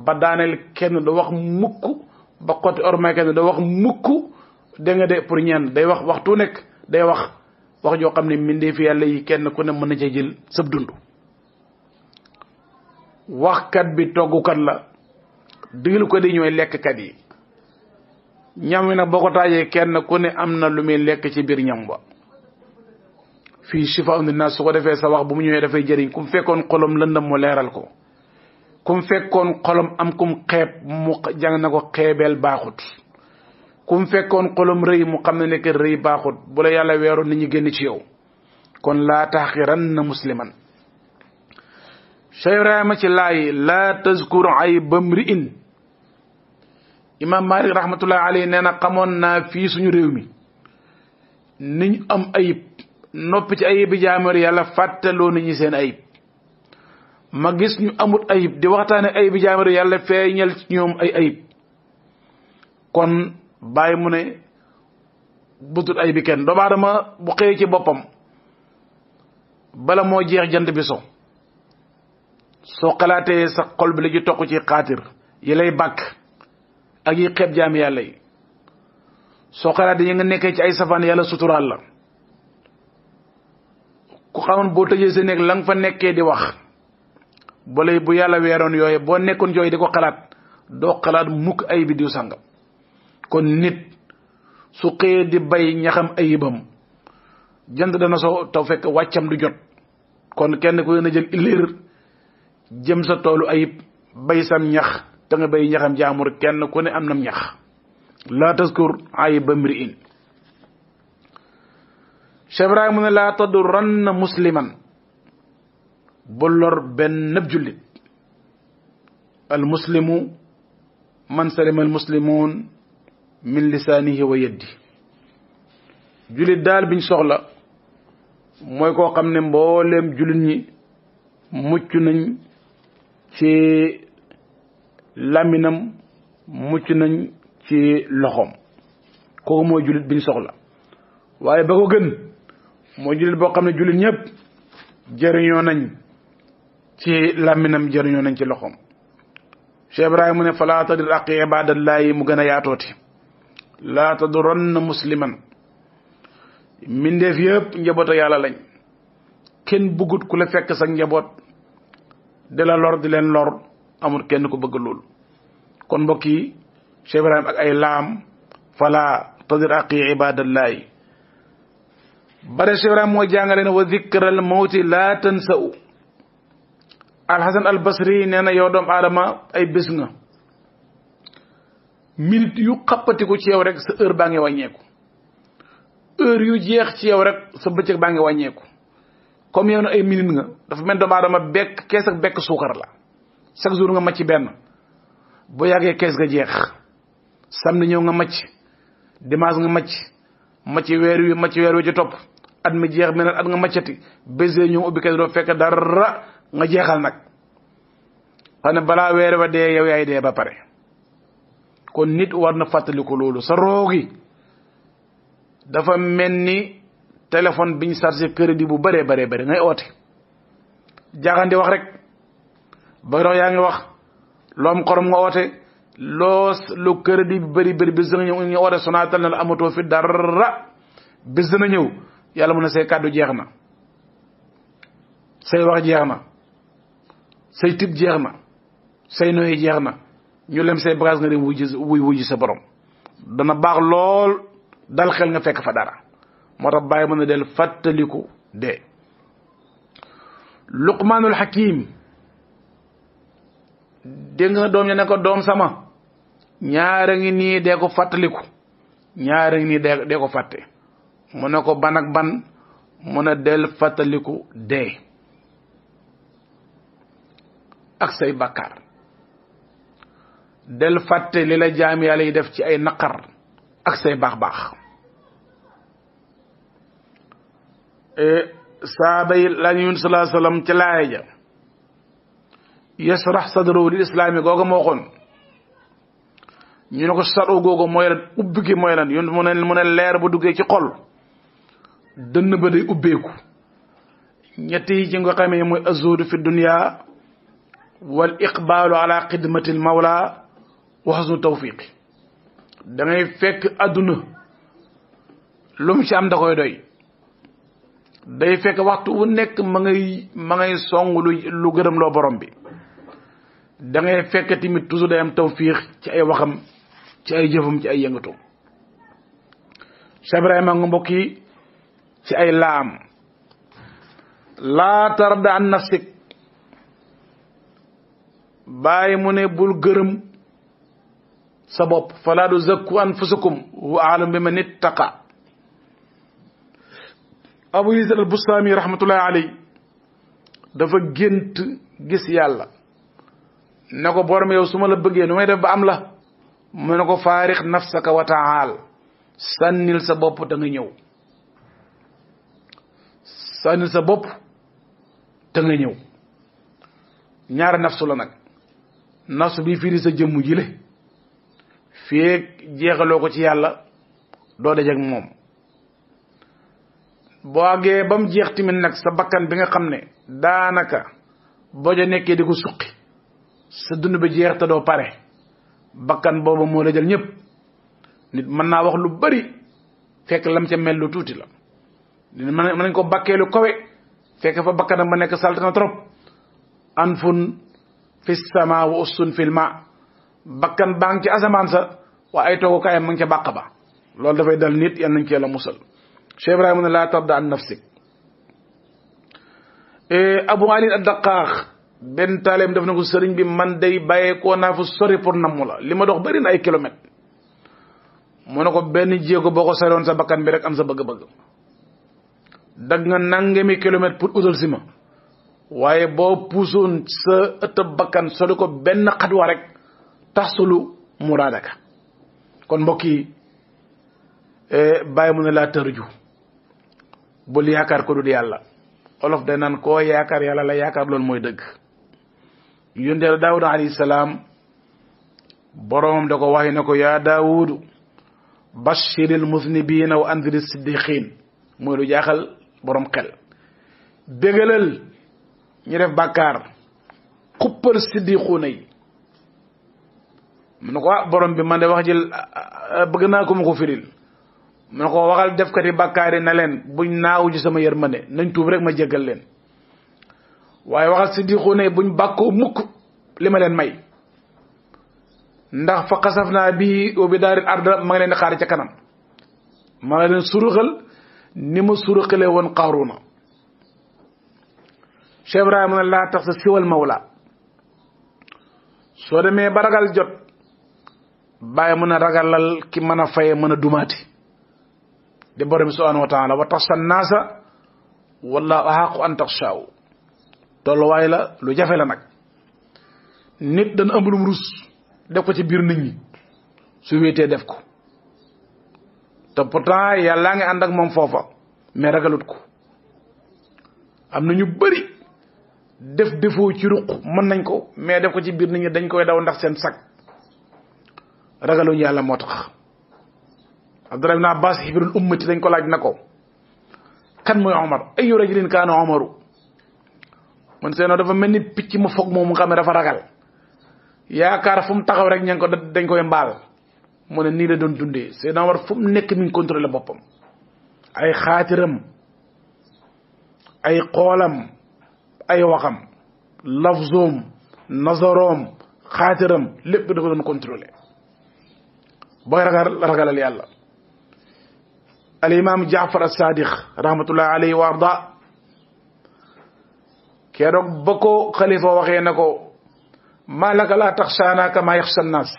ba daaneel kenn du wax mukk ba xotti ormay kenn du wax mukk da nga de pour ñenn day wax waxtu nekk day wax joo xam ne mbindee fi yàlla yi kenn ku ne mën na cee jël sab dund waxkat bi toggukat la diglu ko di ñooy lekkkat yi ñam wi nag boo ko taajee kenn ku ne am na lu muy lekk ci biir ñam ba fii shifaa'un linnaas su ko defee sa wax bu mu ñëwee dafay jëriñ kum fekkoon xolom lëndëm mu leeral ko kum fekkoon xolom am kum xeeb mu jàng na ko xeebeel baaxut kum fekkoon xolom rëy mu xam ne nekk rëy baaxut bu la yàlla weeroon nit ñi génn ci yow kon laa taxqiranna musliman Cheikh Ibrahima ci laay laa tazkur ayba mri'in imam Malik rahmatullahi alayhi nee na xamoon naa fii suñu réew mi niñ am ayib noppi ci ayibi jaamur yàlla fàttaloo nit ñi seen ayib ma gis ñu amut ayib di waxtaane ayibi jaamur yàlla feeñal ci ñoom ay ayib kon bàyyi mu ne butut ayibi kenn doomu aadama bu xëyee ci boppam bala moo jeex jant bi so soo xalaatee sa xol bi la ju toq ci xaatir yi lay bàkk ak yi xeeb jaami yàlla yi soo xalaatee yi nga nekkee ci ay safaan yàlla suturaal la ku xamoon boo tëjee sa néeg la nga fa nekkee di wax balay bu yàlla weeroon yooyu boo nekkoon jooy di ko xalaat doo xalaat mukk ay bi diw sàngam kon nit su xëyee di bay ñaxam ayibam jant dana soo taw fekk wàccam du jot kon kenn ku na jël illéer jëm sa toolu ayib bay sam ñax te nga bay ñaxam jaamur kenn ku ne am nam ñax laa taskur ayiba mri'in Cheikh Ibrahima mu ne laa tadurranna musliman bu lor benn nëb jullit al muslimu man salima al muslimun min lisaanihi wa yeddi jullit daal biñ soxla mooy koo xam ne mbooleem jullit ñi mucc nañ ci làmminam mucc nañ ci loxoom kooku mooy jullit biñ soxla waaye ba ko gën mooy jullit boo xam ne jullit ñëpp jëriñoo nañ ci làmminam jëriñoo nañ ci loxoom Cheikh Ibrahima mu ne falaa tadir aqi ibadallahi mu gën a yaatooti laa taduranna musliman mbindeef yëpp njaboot yàlla lañ kenn bëggut ku la fekk sa njaboot di la lor di leen lor amul kenn ku bëgg loolu kon mbokk yi Cheikh Ibrahima ak ay laam falaa tadir aqi ibadallahi bare Cheikh Ibrahima mooy jàngale ne wa zikral mawti laa tansa'u alxasan al basri nee na yow doomu aadama ay bés nga minute yu xappatiku ci yow rek sa heure baa ngi wàññeeku heure yu jeex ci yow rek sa bëccëg baa ngi wàññeeku comme yow ay minute nga dafa mel doomu aadama bekk kees ak bekk suukar la chaque jour nga macc benn bu yàggee kees ga jeex samedi ñëw nga macc dimanche nga macc weer wi ci topp at mi jeex meneen at nga maccati bésee ñëw ubbi kees doo fekk dara nga jeexal nag xam ne balaa weer wa dee yow yaay dee ba pare kon nit war na fàttaliku loolu sa roogi dafa mel ni téléphone biñ chargé crédit bu bëree bëri ngay oote jaaxandi wax rek ba dox yaa ngi wax loo am xorom nga oote lu crédit bi bëri bis dana ñëw ñu oote Sonatel na la amatoo fi dara bis dana ñëw yàlla mën na say kàddu jeex na say wax jeex na say tib jeex na say noyi jeex na ñu lem say bagage nga dem wuy sa borom dana baax lool dal xel nga fekk fa dara moo tax bàyyi mën a del fàttaliku dee Luqmaanul Hakim dégg nga doom ya ne ko doom sama ñaara ngi nii dee ko fàttaliku ñaara ngi nii dee ko fàtte mu ne ko ban ak ban mu ne del fàttaliku dee ak say bàkkaar del fàtte li la jaam yàlla yi def ci ay naqar ak say baax saaba yi la ñu sallallahu alayhi wasallam ci laaya ja yasrax sadru lil islaami googa moo xoon ñu ne ko saru googa mooy lan ubbi gi mooy lan yun mu ne leer bu duggee ci xol dënn ba day ubbeeku ñett yi ci nga xamee mooy azudu fi dunya wal iqbaalu ala xidmati al mawla wa husnu tawfiqi da ngay fekk adduna lu mu ci am da koy doy day fekk waxtu wu nekk ma ngay song lu gërëm loo borom bi da ngay fekk tamit toujours day am tawfiq ci ay waxam ci ay jëfam ci ay yëngatu Cheikh Ibrahima nga mbokk yi ci ay laam laa tarda an nafsik bàyyi mu ne bul gërëm sa bopp falaa tuzakku anfusakum wa a'lamu biman ittaqa Abu Yazid al-Bustami rahmatullahi alayhi dafa gént gis yàlla ne ko borom yow su ma la bëggee nu may def ba am la mu ne ko faarix nafsaka wa taal sànnil sa bopp te nga ñëw sànnil sa bopp te nga ñëw ñaari nafsu la nag nafsu bi firi sa jëmm ji le fii jeexaloo ko ci yàlla doo dajeg moom boo àggee ba mu jeex tamit nag sa bakkan bi nga xam ne daanaka boo ja nekkee di ko suqi sa dund bi jeex te doo pare bakkan booba moo la jël ñëpp nit mën naa wax lu bari fekk lam ca mel lu tuuti la mën nañ ko bakkee lu kawe fekk fa bakkanam ba nekk salte na trop anfun fi sama wa ussun fil ma bakkan baa ngi ci asamaan sa waa ay toogukaayam ma ngi ca bàq ba loolu dafay dal nit yal nañ ci yàlla musal Cheikh Ibrahima ne laa tabda an nafsik Abu Ali ad-Daqqaax benn taaleem def na ko sëriñ bi man day bàyyeekoo naa fu sori pour namm la li ma dox bëri na ay kilomètres mu ne ko benn jéego boo ko soriwoon sa bakkan bi rek am sa bëgg-bëgg dag nga nangami kilomètres pour utal si ma waaye boo puusoon sa ëttëb bakkan sori ko benn xadwa rek taxsulu muraadaka kon mbokk yi bàyyi mu ne laa tërju bul yaakaar ko dul yàlla olof day naan koo yaakaar yàlla la yaakaar loolu mooy dëgg yonte Daawuda alayhi salaam boromam da ko waxi ne ko yaa Daawudu bashiril muznibina wa anziri siddiqin mooy lu jaaxal borom xel bégalal ñu def bàkkaar xuppal siddiquuna yi mu ne ko borom bi man de wax ji bëgg naa ko ma ko firil mu ne ko waxal defkati bàkkaar yi na leen buñ naawu ci sama yërmande nañ tuub rek ma jéggal leen waaye waxal siddiquuna yi buñ bàkkoo mukk li ma leen may ndax fa xasaf naa bii wa bi daaril arda ma ngi leen di xaar ca kanam ma ngi leen suruxal ni ma suruxalee woon Qaaruuna Cheikh Ibrahima ne laa tax sa siwal mawla soo demee ba ragal jot bàyyi mën a ragalal ki mën a faye mën a dumaati di borom subhanahu wa taala wa tax sa naasa wallahu ahaqu an taxshaaw tolluwaay la lu jafe la nag. nit dana am lum rus def ko ci biir nit ñi su wéetee def ko te pourtant yàllaa ngi ànd ak moom foofa mais ragalut ko. am na ñu bëri def defoo ci ruq mën nañ ko mais def ko ci biir nit ñi dañ koy daw ndax seen sag ragaluñu yàlla moo tax. Abdullah ibn Abbas hibrul ummati dañ ko laaj na ko kan mooy Omar ayu rajulin kaana Omaru man seenoo dafa mel ni picc mu foog moom mu nga xam ne dafa ragal yaakaar fu mu taxaw rek ña ko dañ koy mbaal mu ne nii la doon dundee Seydina Omar fu mu nekk mi ngi contrôlé boppam ay xaatiram ay xoolam ay waxam lafzoom nazaroom xaatiram lépp dafa doon contrôlé booy ragalal yàlla. al imam Jaafar as-Sadiq rahmatullahi alayhi wa arda keroog ba ko xalifa waxee na ko maa laka laa taxshaana kama yaxsha nnaas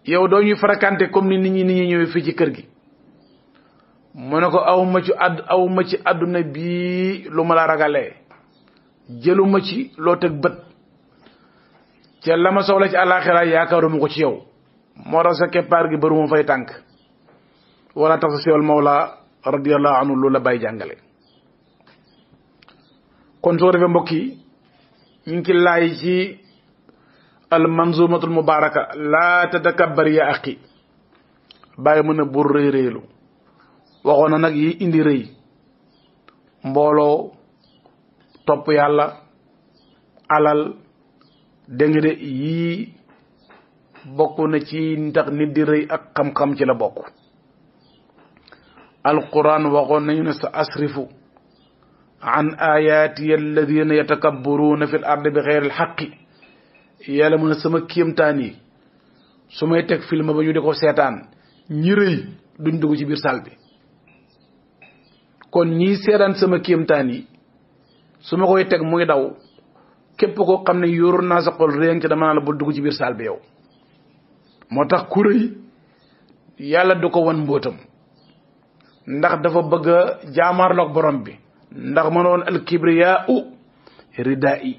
yow doo ñuy fréquenté comme ni nit ñi ñëwee fii ci kër gi mu ne ko aw ma ci àdduna bii lu ma la ragalee jëluma ci loo teg bët ca la ma soxla ci àllaaxira yaakaaruma ko ci yow moo tax sa keppaar gi bëru ma fay tànk wala tax sa siwal mawla radiyallahu anhu loolu la bàyyi jàngale. kon soo defee mbokk yi ñu ngi ci laay ci al manzumatul mubaraka laa tatakabbar ya axi bàyyi mën a bur rëy rëylu waxoon na nag yi indi rëy mbooloo topp yàlla alal dégg nga de yii bokk na ci ndax nit di rëy ak xam-xam ci la bokk. alquran waxoon nañu ne sa asrifu an ayati alladina yatakabbaruuna fi l ardi bi xeyri alxaqi yàlla mu ne sama kéemtaan yi su may teg film ba ñu di ko seetaan ñi rëy duñ dugg ci biir salle bi kon ñii seetaan sama kéemtaan yi su ma koy teg muy daw képp koo xam ne yor naa sa xol réeng ci dama naa la bul dugg ci biir salle bi yow. moo tax ku rëy yàlla du ko wan mbóotam ndax dafa bëgg a jaamaarloog borom bi ndax mënoon al kibriyaa ridaa i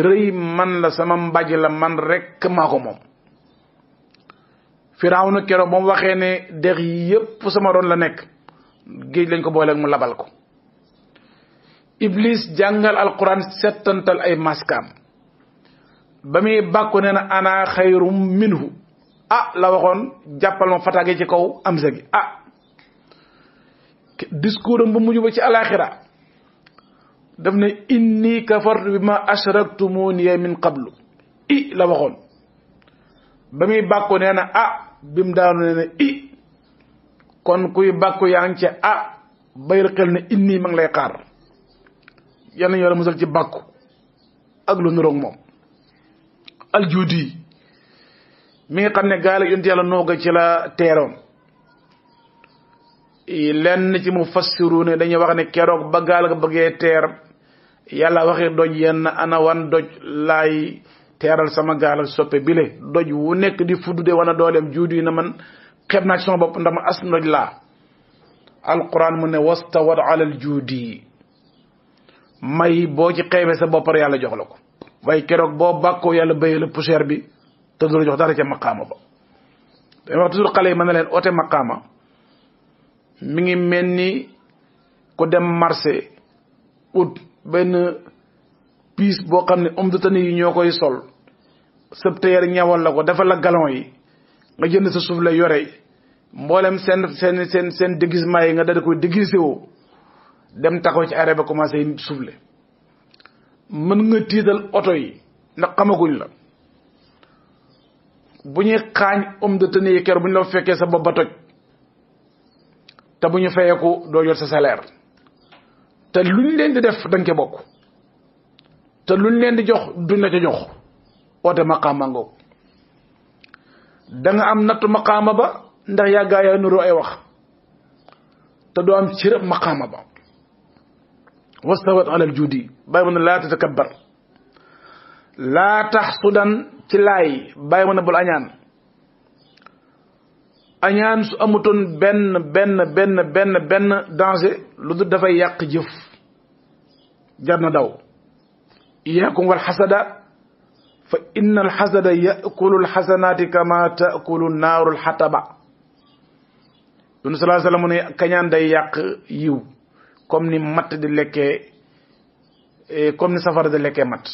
rëy man la sama mbàjj la man rek maa ko moom. Firawna keroog ba mu waxee ne dex yi yépp sama doon la nekk géej lañ ko booleeg mu labal ko. Iblis jàngal alquran settantal ay maskaam ba muy bàkku nee na ana xayrum minhu la waxoon jàppal ma fataage ci kaw amsa gi discours am bu mujj ba ci alaxira daf ne inni kafartu bi ma ashraktumuni min qablu la waxoon ba muy bàkku nee na bi mu daanu nee na kon kuy bàkku yaa ngi ca bayil xel ne inni ma ngi lay xaar yal nañu war a musal ci bàkku ak lu nuroog moom. aljuudi mi nga xam ne gaal ak yonent yàlla nooga ci la teeroon lenn ci mu fassiru ne dañuy wax ne keroog ba gaal ga bëggee teer yàlla waxee doj yenn ana wan doj laay teeral sama gaal ak soppe bile doj wu nekk di fuddude wana dooleem juudi na man xeeb naa ci sama bopp ndax ma as ndoj laa. alquran mu ne wastawat alal juudi may boo ci xeebee sa bopp rek yàlla jox la ko waaye keroog boo bàkkoo yàlla béyee la poussière bi te du la jox dara ca maqaama ba. dañuy wax toujours xale yi mën na leen oote maqaama mi ngi mel ni ku dem marché ut benn piis boo xam ne homme de tenue yi ñoo koy sol sëb teer ñawal la ko defal la galon yi nga jënd sa suuf la yore mboolem seen déguisement yi nga da koy déguisé woo dem taxaw ci arrêt ba commencé soufflé mën nga tiital oto yi ndax xamaguñ la bu ñuy xaañ homme de tenue yi keroog bu ñu la fekkee sa bopp ba toj te bu ñu fayeeku doo jot sa salaire te luñ leen di def dañ ca bokk te luñ leen di jox duñ la ca jox oote maqaama ngoog da nga am nattu maqaama ba ndax yàggaa yaa nuru ay wax te doo am cërëb maqaama ba. wastawat alal juudi bàyyi ma ne laa tatakabbar laa taxsudan ci laay bàyyi ma ne bul añaan añaan su amutoon benn danger lu dul dafay yàq jëf jar na daw. iyaakum wal xasada fa inna al xasada yakulu al xasanaati kama taakulu naaru al xataba. yunu salaa sallam ne kañaan day yàq yiw comme ni matt di lekkee comme ni safara di lekkee matt.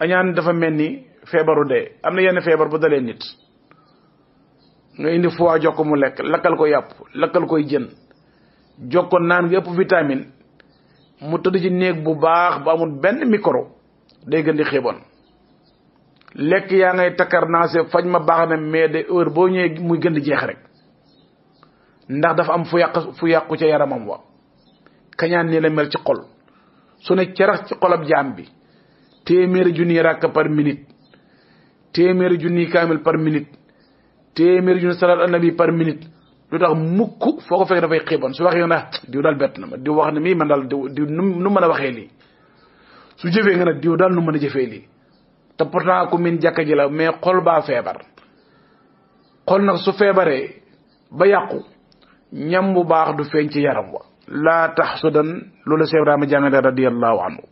añaan dafa mel ni feebaru dee. am na yenn feebar bu dalee nit nga indi foie jox ko mu lekk lakkal ko yàpp lakkal koy jën jox ko naan nga ëpp vitamine mu tëdd ci néeg bu baax bu amul benn micro day gën di xiibon. lekk yaa ngay takkar naase faj ma baax na mais de heure boo ñëwee muy gën di jeex rek ndax dafa am fu yàqu ca yaramam wa. kañaan nii la mel ci xol su ne cerax ci xolab jaam bi téeméeri junni ràkk par minute téeméeri junni kaamil par minute téeméeri junni salaat annabi par minute lu tax mukk foo ko fekk dafay xiibon su waxee na diw daal bett na ma diw wax ne mii man daal diw nu mën a waxee lii su jëfee nga nag diw daal nu mën a jëfee lii te pourtant ku min jàkka ji la mais xol baa feebar. xol nag su feebaree ba yàqu ñam bu baax du feeñ ci yaram wa. laa taxsudan loolu Cheikh Ibrahima jàngale radiyallahu anhu.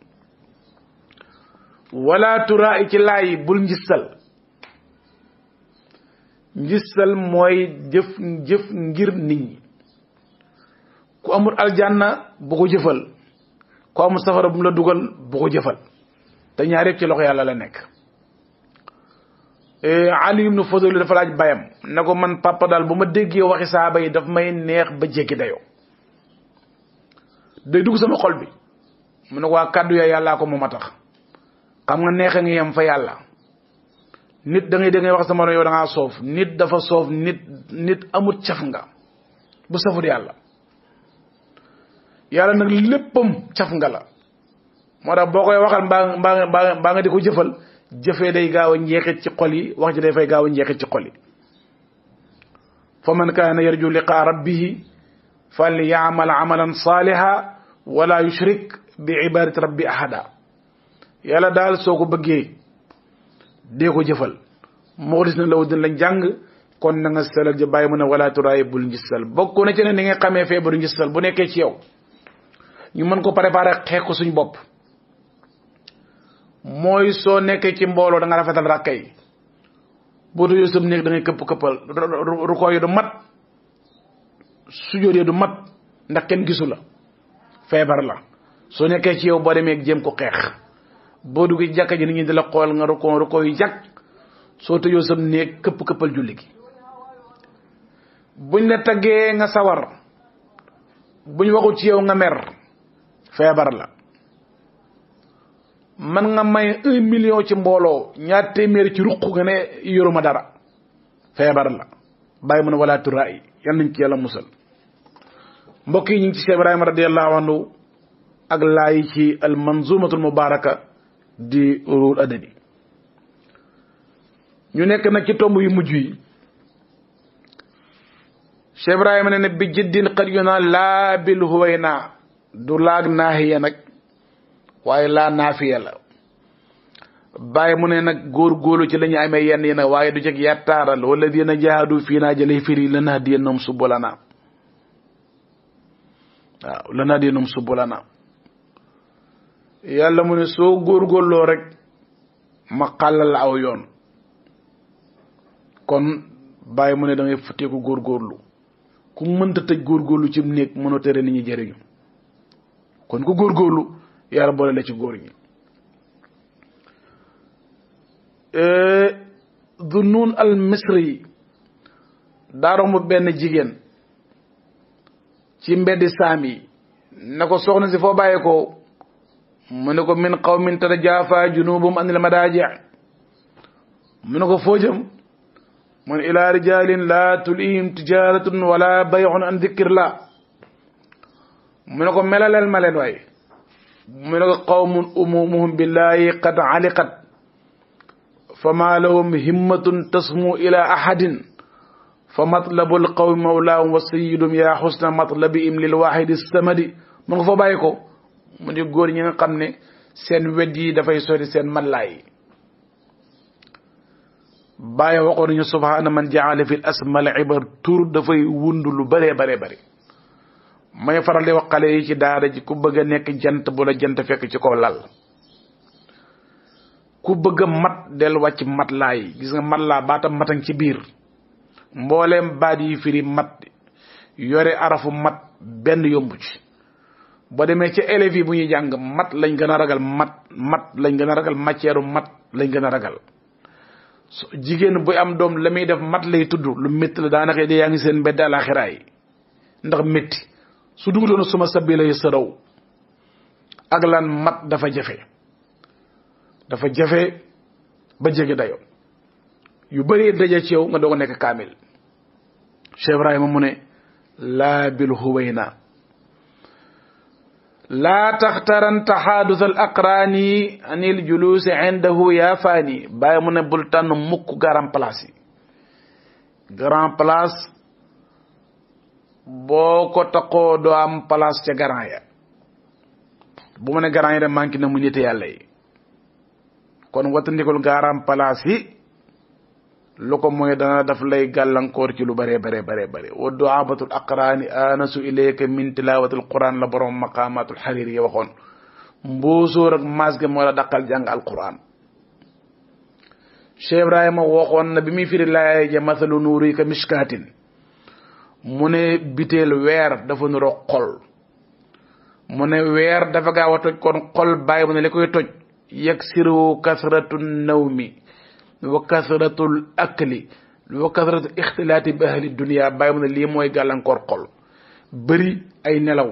wala turaa ci laay bul njissal mooy jëf ngir nit ñi. ku amul aljanna bu ko jëfal ku amul safara bu mu la dugal bu ko jëfal te ñaar yëpp ci loxo yàlla la nekk. Ali ibn Fadl dafa laaj bayam ne ko man papa daal bu ma déggee waxi saaba yi daf may neex ba jéggi dayoo day dugg sama xol bi mu ne ko waa kàddu ya yàllaa ko moom a tax xam nga neex a ngi yem fa yàlla. nit da ngay wax sama yow da ngaa soof nit dafa soof nit amut caf nga bu safut yàlla nag léppam caf nga la. moo tax boo koy waxal mbaa nga di ko jëfal jëfee day gaaw a njeexit ci xol yi wax ji day fay gaaw a njeexit ci xol yi. fa man kaana yarju liqaa rabbihi fal yaamal amalan saaliha wala yushrik bi ibadati rabbi ahada. yàlla daal soo ko bëggee dee ko jëfal muxlis na law din lañ jàng kon na nga selal ja bàyyi mu ne wala turaay bul njissal. bokk na ci ne ni nga xamee feebaru njissal bu nekkee ci yow ñu mën ko préparer xeex ko suñ bopp mooy soo nekkee ci mbooloo da nga rafetal rakka yi boo tëjoo sam néeg da ngay këppal rukoo yi du mat sujjóot yi du mat ndax kenn gisu la feebar la. soo nekkee ci yow boo demee jéem ko xeex boo duggee jàkka ji nit ñi di la xool nga rukoo yu jàkk soo tëjoo sam néeg këppal julli gi. buñ la taggee nga sawar buñ waxu ci yow nga mer feebar la. man nga may 1 million ci mbooloo ñaar téeméeri ci ruq nga ne yoruma dara feebar la. bàyyi mu ne wala turaa yi yal nañ ci yàlla musal. mbokk yi ñu ngi ci Cheikh Ibrahima radiyallahu anhu ak laay ci al manzumatul mubaraka di urul adadi. ñu nekk nag ci tomb yu mujj yi. Cheikh Ibrahima ne bi jiddin xat yu naa laa bil huwayna du laag naahiya nag waaye laa naafiya la. bàyyi mu ne nag góorgóorlu ci la ñu amee yenn yi nag waaye du jeg yattaaral wala dina jaahadu fii naa jëlay firi lanahdiyannahum subulana. waaw lanahdiyannahum subulana. yàlla mu ne soo góorgóorloo rek ma xàllal la aw yoon. kon bàyyi mu ne da ngay futteeku góorgóorlu ku mënta tëj góorgóorlu ci néeg mënoo tere nit ñi jëriñu kon ku góorgóorlu yàlla boole la ci góor ñi. Zunnun al Misri yi daa romb benn jigéen ci mbeddi saam yi ne ko soxna si foo bàyyee ko mu ne ko min qawmin tatajaafa junubuhum anil madaaji' mu ne ko foo jëm mu ne ila rijalin la tulihim tijaratun wala bay'un an dhikrillah mu ne ko melaleel ma leen waay mu ne ko qawmun umumuhum billahi qad aliqat fama lahum himmatun tasmu ila ahadin fa matlabul qawmi mawlaahum wa sayyidum ya husna matlabihim lil wahidi samadi mu nga fa bàyyi ko mu di góor ñi nga xam ne seen wet yi dafay sori seen mallaay bàyyi waxoon nañu subhaana man jaala fil asmal ibar tur dafay wund lu bëree bëri may faral di wax xale yi ci daara ji ku bëgg a nekk jant bu la jant fekk ci kaw lal ku bëgg a mat del wàcc mat laa yi gis nga mat laa baatam matang ci biir mbooleem baat yi firi mat yore arafu mat benn yombu ci boo demee ci élèves yi bu ñuy jàng mat lañ gën a ragal mat lañ gën a ragal matière mat lañ gën a ragal jigéen bu am doom la muy def mat lay tudd lu métti la daanaka di yaa ngi seen mbedd alaxira yi ndax métti su dugutoon suma sabbi lay sëraw ak lan mat dafa jafe ba jege dayo yu bëri daje ci yow nga doog a nekk kaamil Cheikh Ibrahima mu ne laa bil huwayna laa taxtaran taxaadus al aqraani anil julusi indahu yaa faani bàyyi mu ne bul tànn mukk grand place yi grand place boo ko taxoo doo am place ca grand ya bu ma ne grand yi de manqué na mu nite yàlla yi kon watandikul grand place yi lu ko mooy dana daf lay gàllankoor ci lu bare wa du'abatul aqraani anasu ilayka min tilawatil quran la borom maqamatul hariri yi waxoon mboosóor ak masge moo la daqal jàng alquran Cheikh Ibrahima waxoon na bi muy firi laay ja mathalu nuuri ka mishkaatin mu ne biteel weer dafa nuroo xol mu ne weer dafa gaaw a toj kon xol bàyyi mu ne li koy toj yaksiru kasratu nawmi wa kasratul akli wa kasratul ixtilaati bi ahli dunia bàyyi mu ne lii mooy gàllankoor xol bëri ay nelaw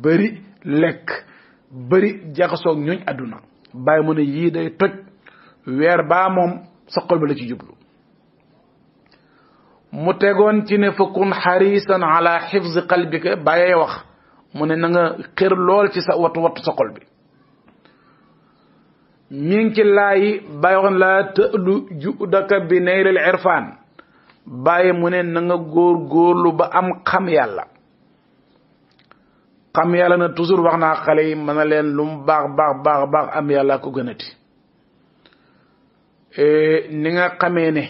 bëri lekk bëri jaxasoog ñooñ àdduna bàyyi mu ne yii day toj weer baa moom sa xol ba la ci jublu mu tegoon ci ne fa kun xarisan ala xifzi qalbika bàyyee wax mu ne na nga xër lool ci sa wattu sa xol bi mi ngi ci laayi bàyyi waxoon laa tëlu judaka bi naylil irfan bàyyi mu ne na nga góorlu ba am xam yàlla na toujours wax naa xale yi mën na leen lu mu baax am yàlla ko gënati ni nga xamee ne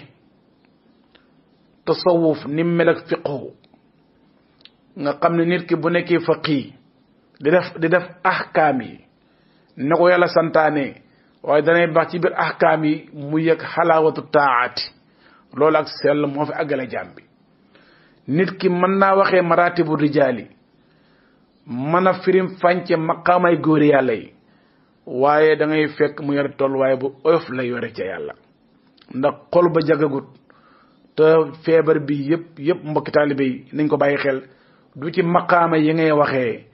tasawuf ni mel ak fiqhu nga xam ne nit ki bu nekkee faqih di def ahkaam yi na ko yàlla santaane waaye danay baax ci biir ahkaam yi mu yëg xalaawatu taati loolu ak sell moo fi àggale jaam bi nit ki mën naa waxee maratibu rijaali mën a firim fànce maqaamay góori yàlla yi waaye da ngay fekk mu yore toll waaye bu oyof la yore ca yàlla ndax xol ba jagagut te feebar bi yëpp mbokki taalibe yi nañ ko bàyyi xel du ci maqaama yi ngay waxee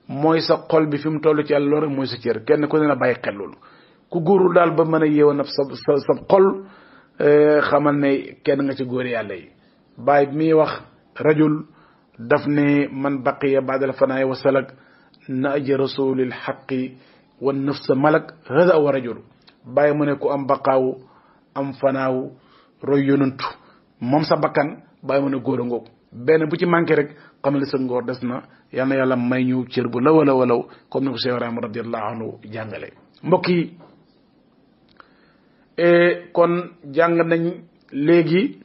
mooy sa xol bi fi mu toll ci yàlla loolu rek mooy sa cër kenn ku ne na bàyyi xel loolu ku góorul daal ba mën a yeewoon ab sa xol xamal ne kenn nga ci góori yàlla yi bàyyi bi muy wax rajul daf ne man baqiya baadal fanaay wa salak naaji rasulil xaqi wa nafsa malak hada wa rajul bàyyi mu ne ku am baqaawu am fanaawu roy yonantu moom sa bakkan bàyyi mu ne góor a ngoog benn bu ci manqué rek xamal ne sa ngóor des na yal na yàlla may ñu cër bu law comme ni ko Cheikh Ibrahima radiallahu anhu jàngale mbokk yi kon jàng nañ léegi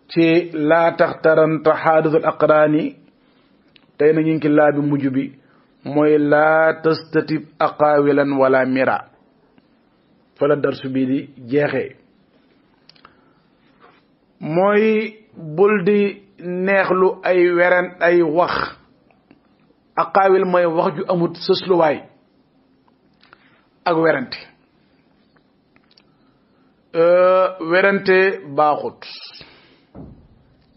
ci laa taxtaranta xaadisul aqraani tey na ñu ngi ki laa bi mujj bi mooy laa tastatib aqaawilan wala mira fa la darsu bii di jeexee mooy bul di neexlu ay weren ay wax aqaawil mooy wax ju amut sësluwaay ak werante werante baaxut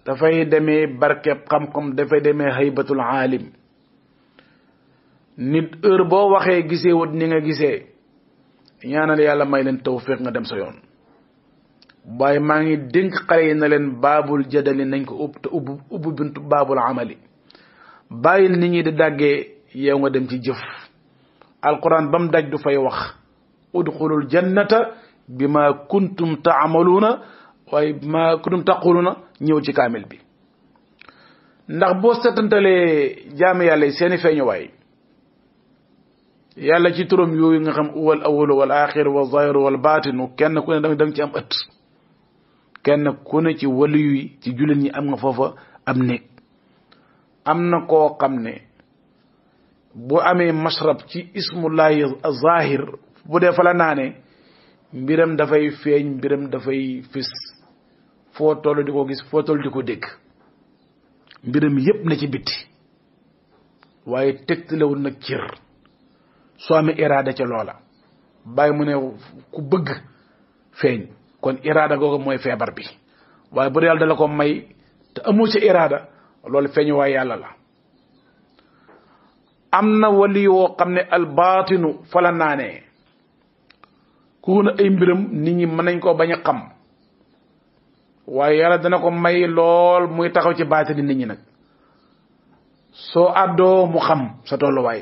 dafay demee barkeb xam-xam dafay demee haybatul aalim nit heure boo waxee gisee wut ni nga gisee ñaanal yàlla may leen tawfiq nga dem sa yoon waaye maa ngi dénk xale yi na leen baabul jadali nañ ko ub te ubbu buntu baabul amali bàyyil nit ñi di daggee yow nga dem ci jëf alquran ba mu daj du fay wax udxulul jannata bima kuntum taamaluuna waaye bima kuntum taquluna ñëw ci kaamil bi ndax boo setantalee jaami yàlla yi seeni feeñuwaay yàlla ci turam yooyu nga xam wal awalu wal axiru wal zahiru wal baatinu kenn ku ne da nga ci am ëtt kenn ku ne ci waliyu yi ci jullit ñi am nga foofa am néeg am na koo xam ne bu amee mashrab ci ismullahi zahir bu dee fa la naane mbiram dafay feeñ mbiram dafay fis foo toll di ko gis foo toll di ko dégg mbiram yépp na ci bitti waaye tegtalewul nag cër soo amee iraada ca loola bàyyi mu ne ku bëgg feeñ kon iraada googu mooy feebar bi waaye bu yàlla dala ko may te amoo ca iraada loolu feeñ waaye yàlla la am na wali yoo xam ne albaatinu fa la naanee ku na ay mbiram nit ñi mën nañ koo bañ a xam waaye yàlla dana ko may lool muy taxaw ci baatini nit ñi nag soo àddoo mu xam sa tolluwaay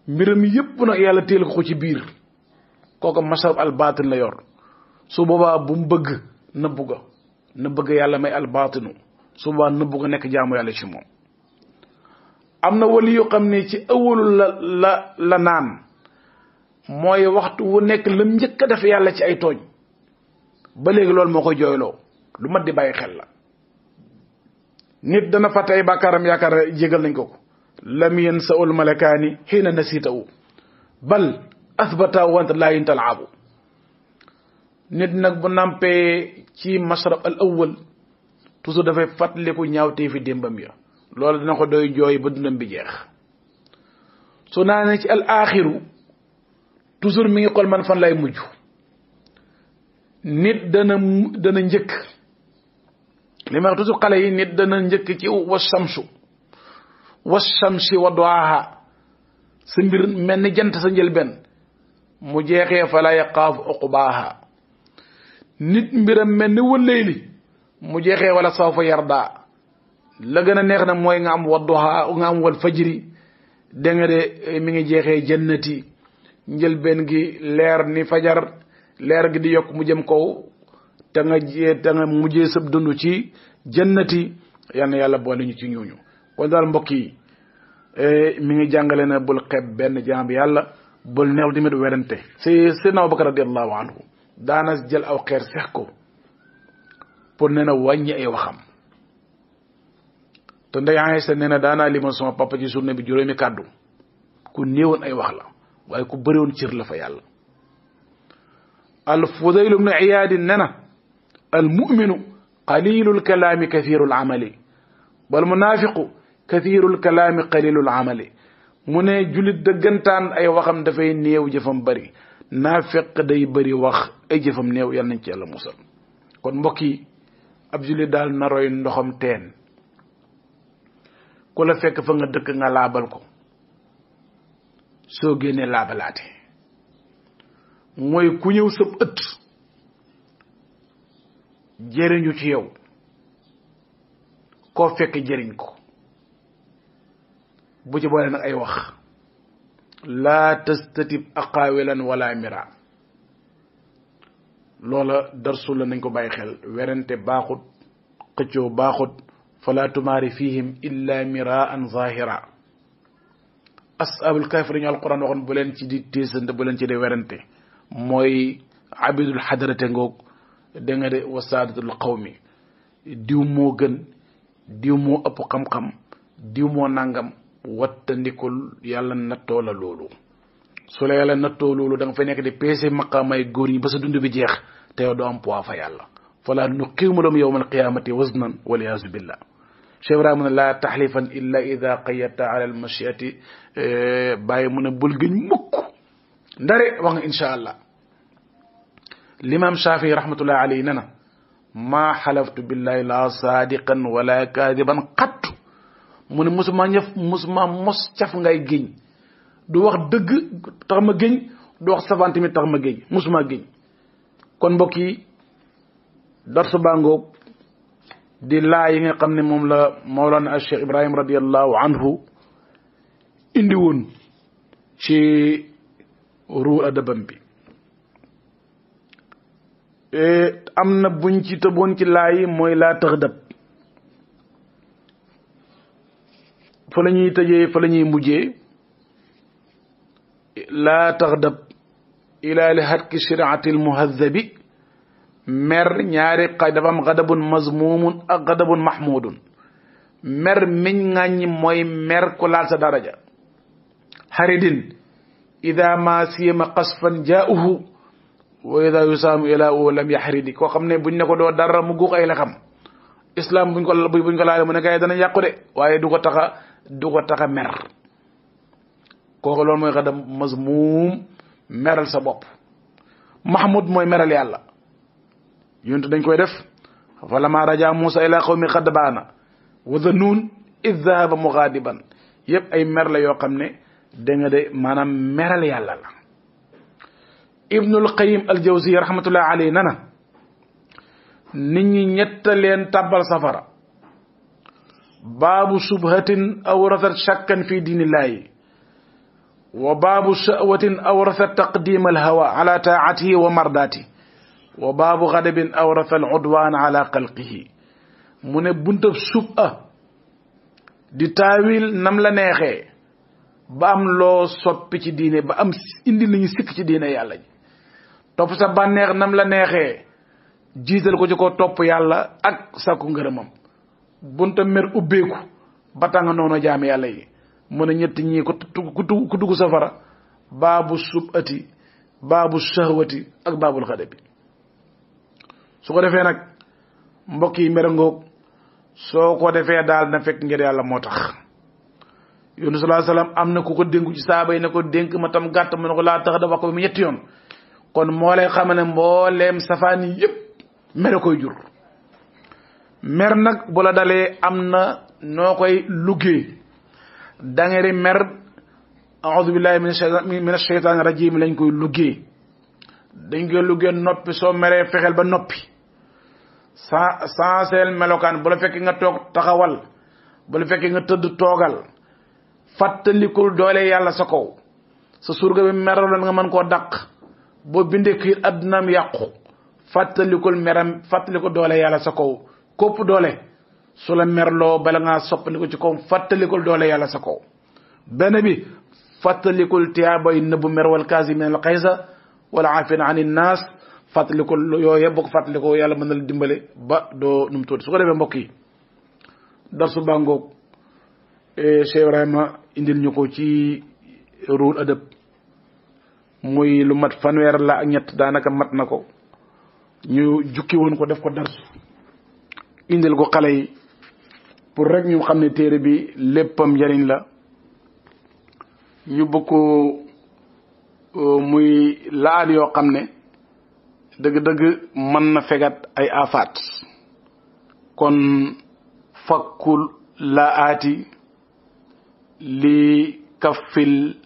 mbiram yépp nag yàlla téel ko ci biir kooku masab albaatin la yor su boobaa bu mu bëgg nëbbu ga na bëgg yàlla may albaatinu su boobaa nëbbu ga nekk jaamu yàlla ci moom am na wali yoo xam ne ci ëwalu la naan mooy waxtu wu nekk lam njëkk a def yàlla ci ay tooñ ba léegi loolu moo koy jooyloo lu mat di bàyyi xel la nit dana fàtte ay bàkkaaram yaakaar jégal nañ ko lam yansa'ul malakaani xiina nasitahu bal asbata wante laa yuntalaabu nit nag bu nampee ci masrab al awwal toujours dafay fàttaliku ñaawtee fi démbam ya loolu dina ko doy jooy ba dundam bi jeex su naanee ci al axiru toujours mi ngi xool man fan lay mujj nit dana njëkk li ma wax toujours xale yi nit dana njëkk ci washamsi wa duwaaha sa mbir mel ni jant sa njëlbeen mu jeexee fa la yaqaafu uqbaaha nit mbiram mel ni wëlleeli mu jeexee wala sawfa yarda la gën a neex na mooy nga am wadduha nga am wal fajri da nga de mi ngi jeexee jannati njëlbeen gi leer ni fajar leer gi di yokk mu jëm kaw te nga mujjee sab dund ci jannati yal na yàlla boole ñu ci ñooñu kon daal mbokk yi mi ngi jàngale na bul xeeb benn jaam bi yàlla bul neew tamit werante Seydina Abubakar radiyallahu anhu daana jël aw xeer seex ko pour nee na wàññi ay waxam te ndey Aysa nee na daanaa limal sama papa ci journée bi juróomi kàddu ku néewoon ay wax la waaye ku bëriwoon cër la fa yàlla al Fudayl ibn Iyaad nee na al mu'minu qalilul kalaami kathirul amali wal munaafiqu kathirul kalaami qalilul amali mu ne jullit dëggantaan ay waxam dafay néew jëfam bëri naafiq day bëri wax ay jëfam néew yal nañ ci yàlla musal kon mbokk yi ab jullit daal na roy ndoxam teen ku la fekk fa nga dëkk nga laabal ko soo génnee laabalaate mooy ku ñëw sab ëtt jëriñu ci yow koo fekk jëriñ ko bu ci boole nag ay wax laa tastatib aqaawilan wala mira loola darsu la nañ ko bàyyi xel werante baaxut xëccoo baaxut fala tumaari fihim illa miraan zahira ashabul kahf ñu alquran waxoon bu leen ci di téesante bu leen ci di werante mooy abidul xadarate ngoog da nga de wasaadatul qawmi diw moo gën diw moo ëpp xam-xam diw moo nangam wattandikul yàlla nattoo la loolu su la yàlla nattoo loolu da nga fay nekk di peese maqaamay góor yi ba sa dund bi jeex te yow doo am poids fa yàlla fala nuqiimu lahum yawma alqiyamati waznan waliyaazu billah Cheikh Ibrahima ne laa taxlifan illa ida qayata ala almashiati bàyyi mu ne bul gëñ mukk ndare wax nga insha allah l'imam Shafii rahmatullahi alayhi ne na maa xalaftu billahi la saadiqan wala kaadiban qattu mu ne musuma mos caf ngay géñ du wax dëgg tax ma géñ du wax savant tamit tax ma géñ musuma géñ kon mbokk yi darsu bangoog di laa yi nga xam ne moom la Mawlana Cheikh Ibrahim radiyallahu anhu indi woon ci ruu adabam bi am na buñ ci tëboon ci laa yi mooy laa taxdab fa la ñuy tëjee fa la ñuy mujjee laa taxdab ila li hatki shiraati almuhadabi mer ñaari xaaj dafa am gadabun mazmumun ak gadabun mahmudun mer miñ ŋàññi mooy mer ku laal sa daraja haridin ida ma siyama qasfan jaa'uhu wa ida yusaamu ilaahu lam yahridi koo xam ne buñ ne ko doo dara mu guux ay la xam islam buñ ko laale mu ne kay dana yàqu de waaye du ko taxa mer kooku loolu mooy gadab mazmum meral sa bopp mahmud mooy meral yàlla yonent dañ koy def falammaa rajaa Muusaa ilaa qawmi ghadbaana wa zannuun idh dhahaba mughaadiban yëpp ay mer la yoo xam ne da nga de maanaam meral yàlla la Ibnul Qayyim al-Jawzi rahmatullahi alayhi nana nit ñi ñetta leen tàbbal safara baabu subhatin awrasat shakkan fi diinillaahi wa baabu shahwatin awrasat taqdim al-hawa ala taa'atihi wa mardaatihi wa baabu ghadabin awrasa al-udwan ala xalqihi mu ne buntab subha di taawil nam la neexee ba am loo soppi ci diine ba am indi nañu sikk ci diine yàlla ji topp sa bànneex nam la neexee jiital ko ci ko topp yàlla ak sakku ngërëmam bunta mer ubbeeku ba tàng noonu jaam yàlla yi mu ne ñetti ñii ku dugg safara baabu subhati baabu shahwati ak baabul ghadabi su ko defee nag mbokk yi mer ngoog soo ko defee daal na fekk ngir yàlla moo tax yonent sallallahu alayhi wasallam am na ku ko dénku ci saaba yi ne ko dénk ma tam gàtt mu ne ko laa tax da wax ko bi mu ñetti yoon kon moo lay xam ne mbooleem safaan yi yëpp mer koy jur mer nag bu la dalee am na noo koy luggee dangeri mer a'udhu billahi minash shaytanir rajim lañ koy luggee dañ koy luggee noppi soo meree fexeel ba noppi sanseel melokaan bu la fekkee nga toog taxawal bu la fekkee nga tëdd toogal fàttalikul doole yàlla sa kaw sa surga bi meraloon nga mën koo dàq boo bindee kii addunaam yàqu fàttalikul doole yàlla sa kaw kopp doole su la merloo bala ngaa soppandiko ci kaw fàttalikul doole yàlla sa kaw benn bi fàttalikul tiyaabay nëbbu mer wal kaazimiina al ghayza wal aafiina ani naas fàttalikul yooyu yëpp boo ko fàttalikoo yàlla mën na la dimbale ba doo num tuuti su ko defee mbokk yi darsu bàngoog Cheikh Ibrahima indil ñu ko ci ruul adab muy lu mat fanweer la ak ñett daanaka mat na ko ñu jukki woon ko def ko darsu indil ko xale yi pour rek ñu xam ne téere bi léppam njariñ la ñu bëgg ko muy laal yoo xam ne dëgg-dëgg mën na fegat ay afaat kon fakkul laati li kaffil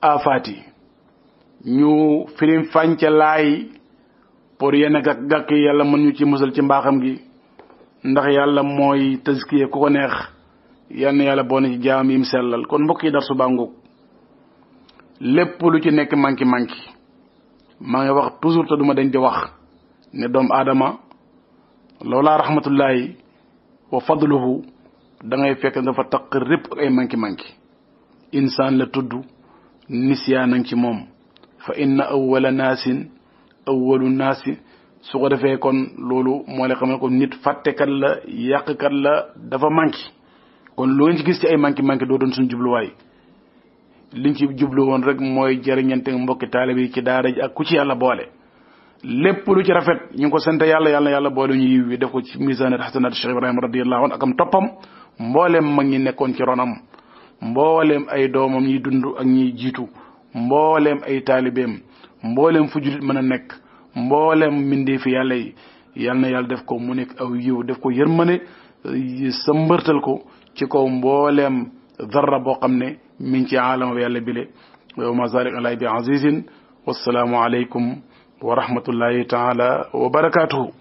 afaati ñu firim fànca laay pour yenn gàkk yi yàlla mën ñu ci musal ci mbaaxam gi ndax yàlla mooy tazkiya ku ko neex yal na yàlla boole ci jaam yi mu sellal kon mbokk yi darsu baa ngoog lépp lu ci nekk manki maa ngi wax toujours te duma dañ di wax ne doomu aadama lawlaa rahmatullahi wa fadluhu da ngay fekk dafa taq répp ak ay manki insaan la tudd nisyaa nang ci moom fa inna awwala naasin awwalu naasi su ko defee kon loolu moo lay xamal kon nit fàttekat la yàqkat la dafa manki kon lu ngeen ci gis ci ay manki doo doon suñu jubluwaay liñ ci jublu woon rek mooy jëriñante mbokki taalibe yi ci daara ji ak ku ci yàlla boole lépp lu ci rafet ñu ngi ko sant yàlla boole ñu yiw wi def ko ci misaanat hasanat Cheikh Ibrahima radiyallahu anhu akam toppam mbooleem mag ñi nekkoon ci ronam mbooleem ay doomam ñi dund ak ñi jiitu mbooleem ay taalibeem mbooleem fu jullit mën a nekk mbooleem mbindee fi yàlla yi yal na yàlla def ko mu nekk aw yiw def ko yërmane sa mbërtal ko ci kaw mbooleem dara boo xam ne mi ngi ci aalama yàlla bile wa ma zalik alay bi azizin wassalaamu aleykum wa rahmatullahi taala wa barakatuhu